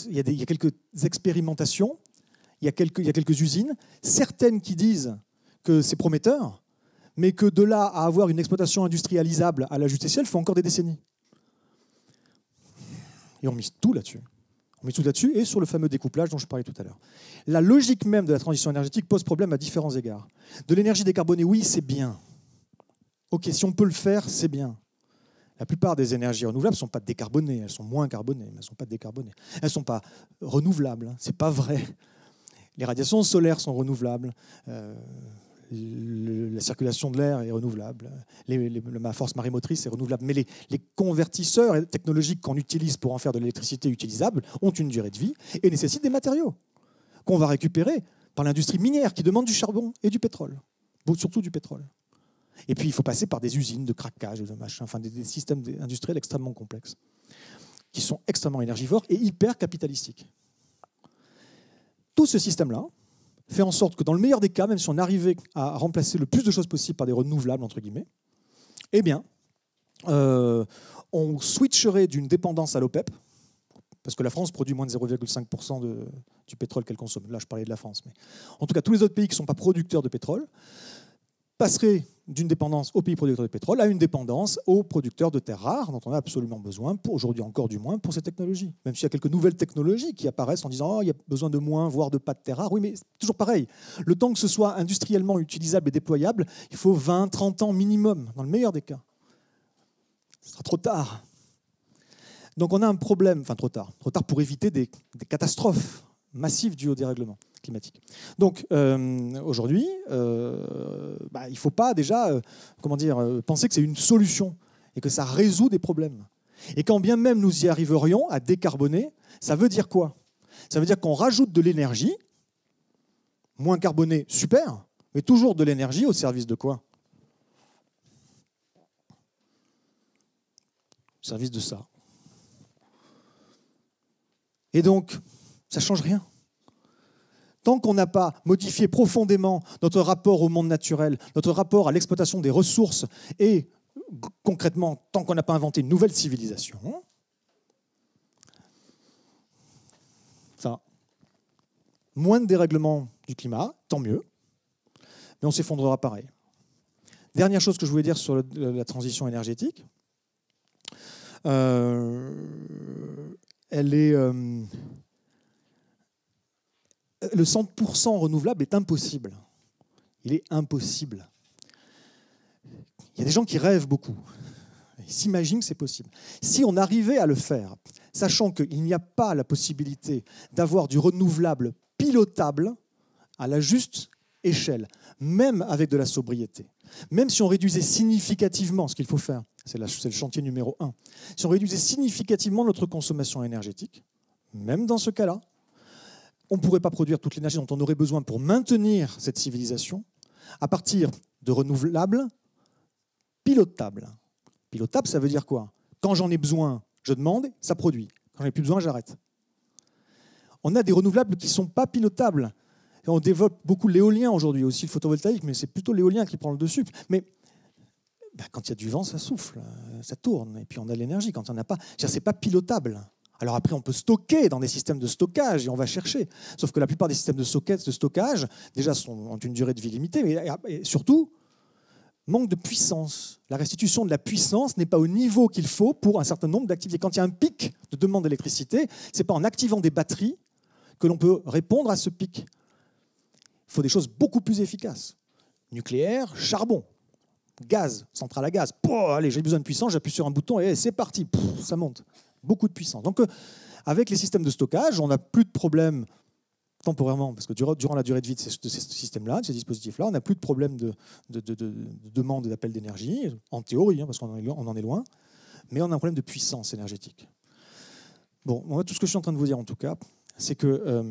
Il y a quelques expérimentations, il y a quelques usines, certaines qui disent que c'est prometteur, mais que de là à avoir une exploitation industrialisable à la juste échelle, il faut encore des décennies. Et on mise tout là-dessus. On mise tout là-dessus et sur le fameux découplage dont je parlais tout à l'heure. La logique même de la transition énergétique pose problème à différents égards. De l'énergie décarbonée, oui, c'est bien. Ok, si on peut le faire, c'est bien. La plupart des énergies renouvelables ne sont pas décarbonées, elles sont moins carbonées, mais elles ne sont pas décarbonées. Elles ne sont pas renouvelables, ce n'est pas vrai. Les radiations solaires sont renouvelables, la circulation de l'air est renouvelable, ma force marémotrice est renouvelable, mais les convertisseurs technologiques qu'on utilise pour en faire de l'électricité utilisable ont une durée de vie et nécessitent des matériaux qu'on va récupérer par l'industrie minière qui demande du charbon et du pétrole, surtout du pétrole. Et puis il faut passer par des usines de craquage, enfin des systèmes industriels extrêmement complexes, qui sont extrêmement énergivores et hyper capitalistiques. Tout ce système-là fait en sorte que dans le meilleur des cas, même si on arrivait à remplacer le plus de choses possible par des renouvelables, entre guillemets, eh bien, on switcherait d'une dépendance à l'OPEP, parce que la France produit moins de 0,5% du pétrole qu'elle consomme. Là, je parlais de la France. Mais en tout cas, tous les autres pays qui ne sont pas producteurs de pétrole passeraient d'une dépendance aux pays producteurs de pétrole à une dépendance aux producteurs de terres rares, dont on a absolument besoin, aujourd'hui encore du moins, pour ces technologies. Même s'il y a quelques nouvelles technologies qui apparaissent en disant « oh, il y a besoin de moins, voire de pas de terres rares ». Oui, mais c'est toujours pareil. Le temps que ce soit industriellement utilisable et déployable, il faut 20, 30 ans minimum, dans le meilleur des cas. Ce sera trop tard. Donc on a un problème, enfin trop tard pour éviter des catastrophes massives dues au dérèglement climatique. Donc aujourd'hui, il ne faut pas déjà penser que c'est une solution et que ça résout des problèmes. Et quand bien même nous y arriverions à décarboner, ça veut dire quoi? Ça veut dire qu'on rajoute de l'énergie, moins carbonée, super, mais toujours de l'énergie au service de quoi? Au service de ça. Et donc, ça ne change rien. Tant qu'on n'a pas modifié profondément notre rapport au monde naturel, notre rapport à l'exploitation des ressources, et concrètement, tant qu'on n'a pas inventé une nouvelle civilisation, ça, moins de dérèglement du climat, tant mieux, mais on s'effondrera pareil. Dernière chose que je voulais dire sur la transition énergétique, elle est... le 100% renouvelable est impossible. Il est impossible. Il y a des gens qui rêvent beaucoup. Ils s'imaginent que c'est possible. Si on arrivait à le faire, sachant qu'il n'y a pas la possibilité d'avoir du renouvelable pilotable à la juste échelle, même avec de la sobriété, même si on réduisait significativement, ce qu'il faut faire, c'est le chantier numéro 1, si on réduisait significativement notre consommation énergétique, même dans ce cas-là, on ne pourrait pas produire toute l'énergie dont on aurait besoin pour maintenir cette civilisation à partir de renouvelables pilotables. Pilotable, ça veut dire quoi? Quand j'en ai besoin, je demande, ça produit. Quand j'en ai plus besoin, j'arrête. On a des renouvelables qui ne sont pas pilotables. Et on développe beaucoup l'éolien aujourd'hui, aussi le photovoltaïque, mais c'est plutôt l'éolien qui prend le dessus. Mais quand il y a du vent, ça souffle, ça tourne, et puis on a de l'énergie. Quand il n'y en a pas, ce n'est pas pilotable. Alors après, on peut stocker dans des systèmes de stockage et on va chercher. Sauf que la plupart des systèmes de stockage, déjà, ont une durée de vie limitée, mais et surtout, manque de puissance. La restitution de la puissance n'est pas au niveau qu'il faut pour un certain nombre d'activités. Quand il y a un pic de demande d'électricité, ce n'est pas en activant des batteries que l'on peut répondre à ce pic. Il faut des choses beaucoup plus efficaces. Nucléaire, charbon, gaz, centrale à gaz. Allez, j'ai besoin de puissance, j'appuie sur un bouton et c'est parti, ça monte. Beaucoup de puissance. Donc, avec les systèmes de stockage, on n'a plus de problème temporairement, parce que durant la durée de vie de ces systèmes-là, de ces dispositifs-là, on n'a plus de problème de demande et d'appel d'énergie, en théorie, parce qu'on en est loin, mais on a un problème de puissance énergétique. Bon, moi, tout ce que je suis en train de vous dire, en tout cas, c'est que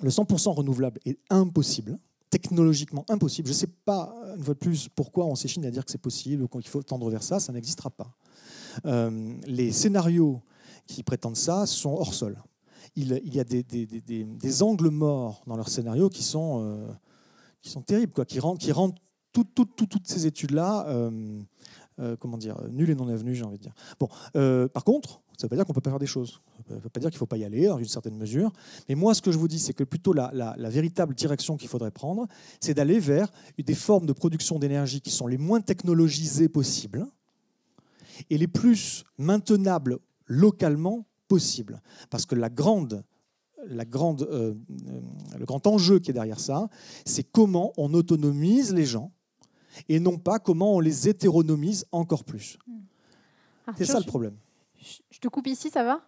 le 100% renouvelable est impossible, technologiquement impossible. Je ne sais pas, une fois de plus, pourquoi on s'échine à dire que c'est possible ou qu'il faut tendre vers ça, ça n'existera pas. Les scénarios qui prétendent ça sont hors sol. Il y a des angles morts dans leurs scénarios qui sont terribles, quoi, qui rendent toutes ces études-là nulles et non avenues, j'ai envie de dire. Bon, par contre, ça ne veut pas dire qu'on ne peut pas faire des choses. Ça ne veut pas dire qu'il ne faut pas y aller dans une certaine mesure. Mais moi, ce que je vous dis, c'est que plutôt la véritable direction qu'il faudrait prendre, c'est d'aller vers des formes de production d'énergie qui sont les moins technologisées possibles et les plus maintenables localement possibles. Parce que le grand enjeu qui est derrière ça, c'est comment on autonomise les gens et non pas comment on les hétéronomise encore plus. Arthur, c'est ça le problème. Je te coupe ici, ça va?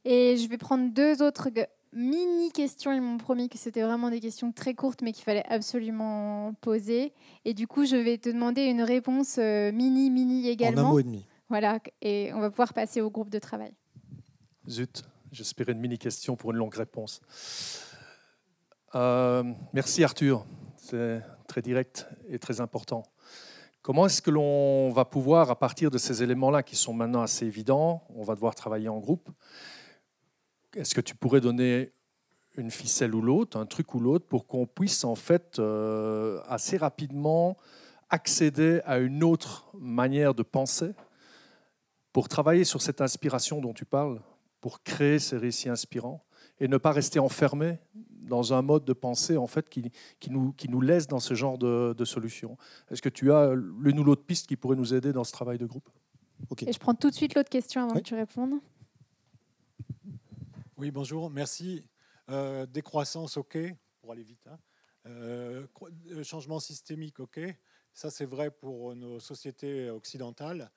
Et je vais prendre deux autres mini-questions. Ils m'ont promis que c'était vraiment des questions très courtes, mais qu'il fallait absolument poser. Et du coup, je vais te demander une réponse mini également. En un mot et demi. Voilà, et on va pouvoir passer au groupe de travail. Zut, j'espérais une mini-question pour une longue réponse. Merci Arthur, c'est très direct et très important. Comment est-ce que l'on va pouvoir, à partir de ces éléments-là qui sont maintenant assez évidents, on va devoir travailler en groupe, est-ce que tu pourrais donner une ficelle ou l'autre, un truc ou l'autre, pour qu'on puisse en fait assez rapidement accéder à une autre manière de penser pour travailler sur cette inspiration dont tu parles, pour créer ces récits inspirants et ne pas rester enfermé dans un mode de pensée en fait, qui nous laisse dans ce genre de solutions. Est-ce que tu as l'une ou l'autre piste qui pourrait nous aider dans ce travail de groupe? Et je prends tout de suite l'autre question avant que tu répondes. Oui, bonjour, merci. Décroissance, OK, pour aller vite. Changement systémique, OK. Ça, c'est vrai pour nos sociétés occidentales.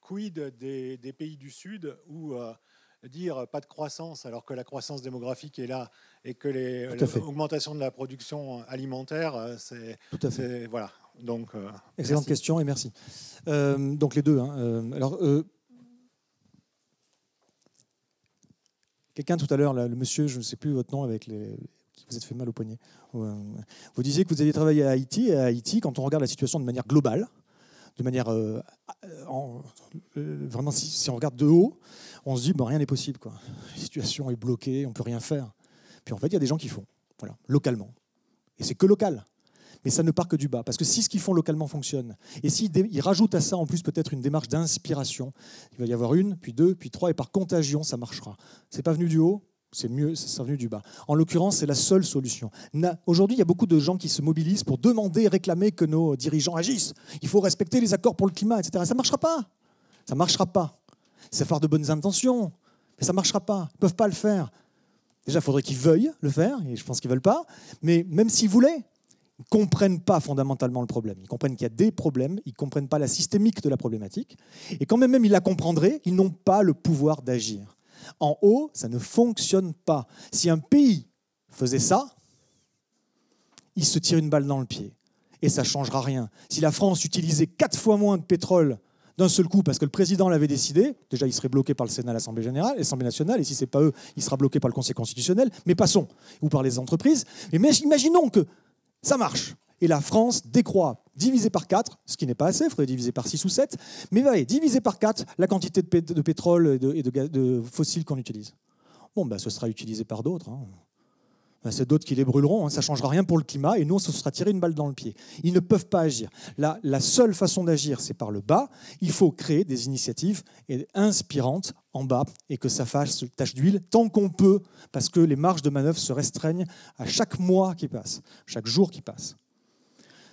quid des pays du Sud où dire pas de croissance alors que la croissance démographique est là et que l'augmentation de la production alimentaire, c'est voilà. Donc, excellente question et merci. Donc les deux. Quelqu'un tout à l'heure, le monsieur, je ne sais plus votre nom, avec qui vous êtes fait mal au poignet. Vous disiez que vous aviez travaillé à Haïti. Et à Haïti, quand on regarde la situation de manière globale, de manière vraiment, si on regarde de haut, on se dit rien n'est possible, quoi. La situation est bloquée, on ne peut rien faire. Puis en fait, il y a des gens qui font, voilà, localement. Et c'est que local. Mais ça ne part que du bas. Parce que si ce qu'ils font localement fonctionne, et s'ils rajoutent à ça en plus peut-être une démarche d'inspiration, il va y avoir une, puis deux, puis trois, et par contagion, ça marchera. C'est pas venu du haut, c'est mieux, c'est venu du bas. En l'occurrence, c'est la seule solution. Aujourd'hui, il y a beaucoup de gens qui se mobilisent pour demander et réclamer que nos dirigeants agissent. Il faut respecter les accords pour le climat, etc. Ça ne marchera pas. Ça ne marchera pas. C'est faire de bonnes intentions, mais ça ne marchera pas. Ils ne peuvent pas le faire. Déjà, il faudrait qu'ils veuillent le faire, et je pense qu'ils ne veulent pas. Mais même s'ils voulaient, ils ne comprennent pas fondamentalement le problème. Ils comprennent qu'il y a des problèmes, ils ne comprennent pas la systémique de la problématique. Et quand même ils la comprendraient, ils n'ont pas le pouvoir d'agir. En haut, ça ne fonctionne pas. Si un pays faisait ça, il se tire une balle dans le pied. Et ça ne changera rien. Si la France utilisait 4 fois moins de pétrole d'un seul coup, parce que le président l'avait décidé, déjà il serait bloqué par le Sénat, l'Assemblée nationale, et si ce n'est pas eux, il sera bloqué par le Conseil constitutionnel, mais passons, ou par les entreprises. Mais imaginons que ça marche. Et la France décroît, divisé par 4, ce qui n'est pas assez, il faudrait diviser par 6 ou 7, mais allez, diviser par 4 la quantité de pétrole et de fossiles qu'on utilise. Bon, ce sera utilisé par d'autres. C'est d'autres qui les brûleront, ça ne changera rien pour le climat, et nous, on se sera tiré une balle dans le pied. Ils ne peuvent pas agir. La seule façon d'agir, c'est par le bas. Il faut créer des initiatives inspirantes en bas, et que ça fasse tache d'huile tant qu'on peut, parce que les marges de manœuvre se restreignent à chaque mois qui passe, chaque jour qui passe.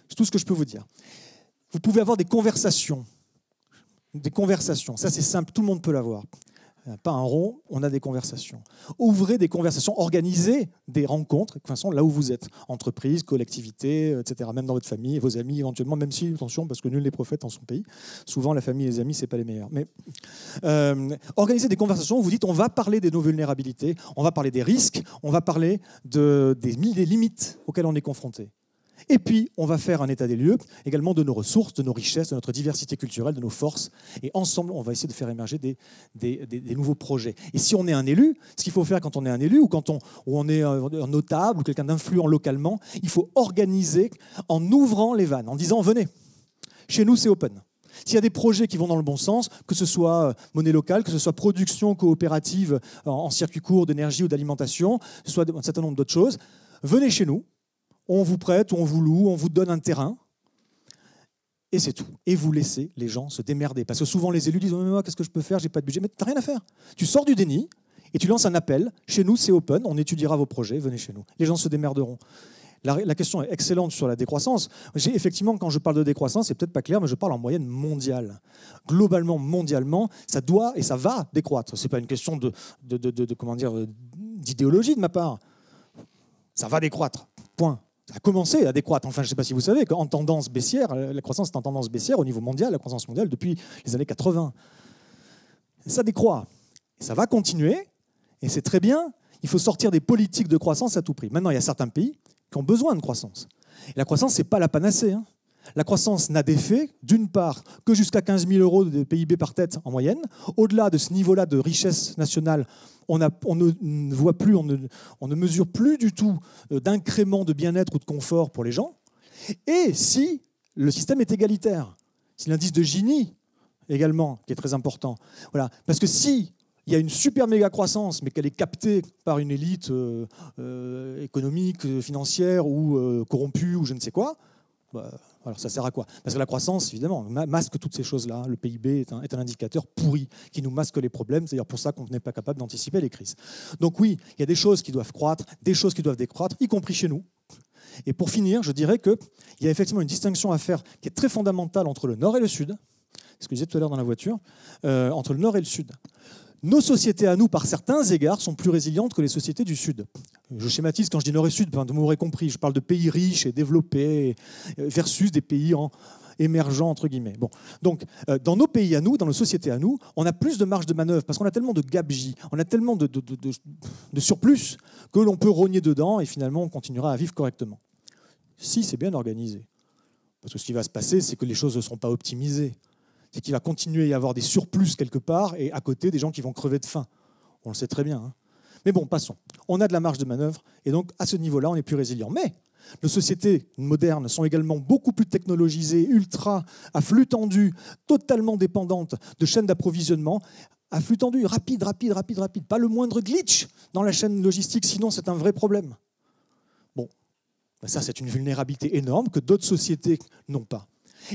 C'est tout ce que je peux vous dire. Vous pouvez avoir des conversations. Ça c'est simple, tout le monde peut l'avoir. Pas un rond, on a des conversations. Ouvrez des conversations, organisez des rencontres, de toute façon, là où vous êtes, entreprise, collectivité, etc., même dans votre famille, vos amis éventuellement, même si, attention, parce que nul n'est prophète en son pays, souvent la famille et les amis, ce n'est pas les meilleurs. Mais organisez des conversations où vous dites, on va parler de nos vulnérabilités, on va parler des risques, on va parler des limites auxquelles on est confronté. Et puis, on va faire un état des lieux, également de nos ressources, de nos richesses, de notre diversité culturelle, de nos forces. Et ensemble, on va essayer de faire émerger des nouveaux projets. Et si on est un élu, ce qu'il faut faire quand on est un élu, ou quand on est un notable, ou quelqu'un d'influent localement, il faut organiser en ouvrant les vannes, en disant « venez, chez nous c'est open ». S'il y a des projets qui vont dans le bon sens, que ce soit monnaie locale, que ce soit production coopérative en circuit court d'énergie ou d'alimentation, que ce soit un certain nombre d'autres choses, venez chez nous. On vous prête, on vous loue, on vous donne un terrain, et c'est tout. Et vous laissez les gens se démerder. Parce que souvent, les élus disent « mais moi, qu'est-ce que je peux faire? J'ai pas de budget. » Mais tu n'as rien à faire. Tu sors du déni et tu lances un appel. Chez nous, c'est open, on étudiera vos projets, venez chez nous. Les gens se démerderont. La question est excellente sur la décroissance. Effectivement, quand je parle de décroissance, c'est peut-être pas clair, mais je parle en moyenne mondiale. Globalement, mondialement, ça doit et ça va décroître. Ce n'est pas une question d'idéologie de ma part. Ça va décroître. Point. Ça a commencé à décroître. Enfin, je ne sais pas si vous savez qu'en tendance baissière, la croissance est en tendance baissière au niveau mondial, la croissance mondiale, depuis les années 80. Ça décroît. Et ça va continuer, et c'est très bien. Il faut sortir des politiques de croissance à tout prix. Maintenant, il y a certains pays qui ont besoin de croissance. Et la croissance, ce n'est pas la panacée. La croissance n'a d'effet, d'une part, que jusqu'à 15 000 € de PIB par tête en moyenne. Au-delà de ce niveau-là de richesse nationale, on ne voit plus, on ne mesure plus du tout d'incrément de bien-être ou de confort pour les gens. Et si le système est égalitaire, si l'indice de Gini également, qui est très important. Voilà. Parce que si il y a une super méga croissance, mais qu'elle est captée par une élite économique, financière ou corrompue ou je ne sais quoi, alors ça sert à quoi? Parce que la croissance, évidemment, masque toutes ces choses-là. Le PIB est un indicateur pourri qui nous masque les problèmes. C'est d'ailleurs pour ça qu'on n'est pas capable d'anticiper les crises. Donc oui, il y a des choses qui doivent croître, des choses qui doivent décroître, y compris chez nous. Et pour finir, je dirais qu'il y a effectivement une distinction à faire qui est très fondamentale entre le nord et le sud. C'est ce que je disais tout à l'heure dans la voiture, entre le nord et le sud. nos sociétés à nous, par certains égards, sont plus résilientes que les sociétés du Sud. Je schématise quand je dis Nord et Sud, vous m'aurez compris, je parle de pays riches et développés versus des pays émergents, entre guillemets. Bon. Donc, dans nos pays à nous, dans nos sociétés à nous, on a plus de marge de manœuvre parce qu'on a tellement de gabegie, on a tellement de surplus que l'on peut rogner dedans et finalement on continuera à vivre correctement. Si c'est bien organisé. Parce que ce qui va se passer, c'est que les choses ne seront pas optimisées. C'est qu'il va continuer à y avoir des surplus quelque part et à côté des gens qui vont crever de faim. On le sait très bien. Hein. Mais bon, passons. On a de la marge de manœuvre et donc à ce niveau-là, on est plus résilient. Mais nos sociétés modernes sont également beaucoup plus technologisées, ultra, à flux tendu, totalement dépendantes de chaînes d'approvisionnement, à flux tendu, rapide. Pas le moindre glitch dans la chaîne logistique, sinon c'est un vrai problème. Bon, ça c'est une vulnérabilité énorme que d'autres sociétés n'ont pas.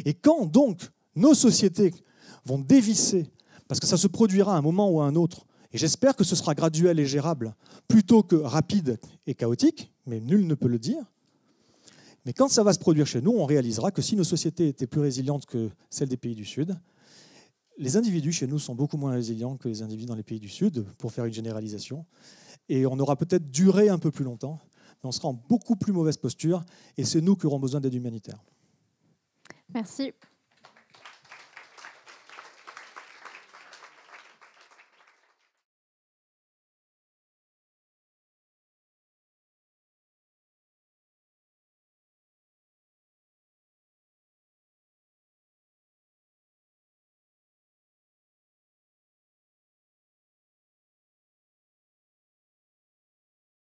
Et quand donc nos sociétés vont dévisser, parce que ça se produira à un moment ou à un autre, et j'espère que ce sera graduel et gérable, plutôt que rapide et chaotique, mais nul ne peut le dire. Mais quand ça va se produire chez nous, on réalisera que si nos sociétés étaient plus résilientes que celles des pays du Sud, les individus chez nous sont beaucoup moins résilients que les individus dans les pays du Sud, pour faire une généralisation, et on aura peut-être duré un peu plus longtemps, mais on sera en beaucoup plus mauvaise posture, et c'est nous qui aurons besoin d'aide humanitaire. Merci.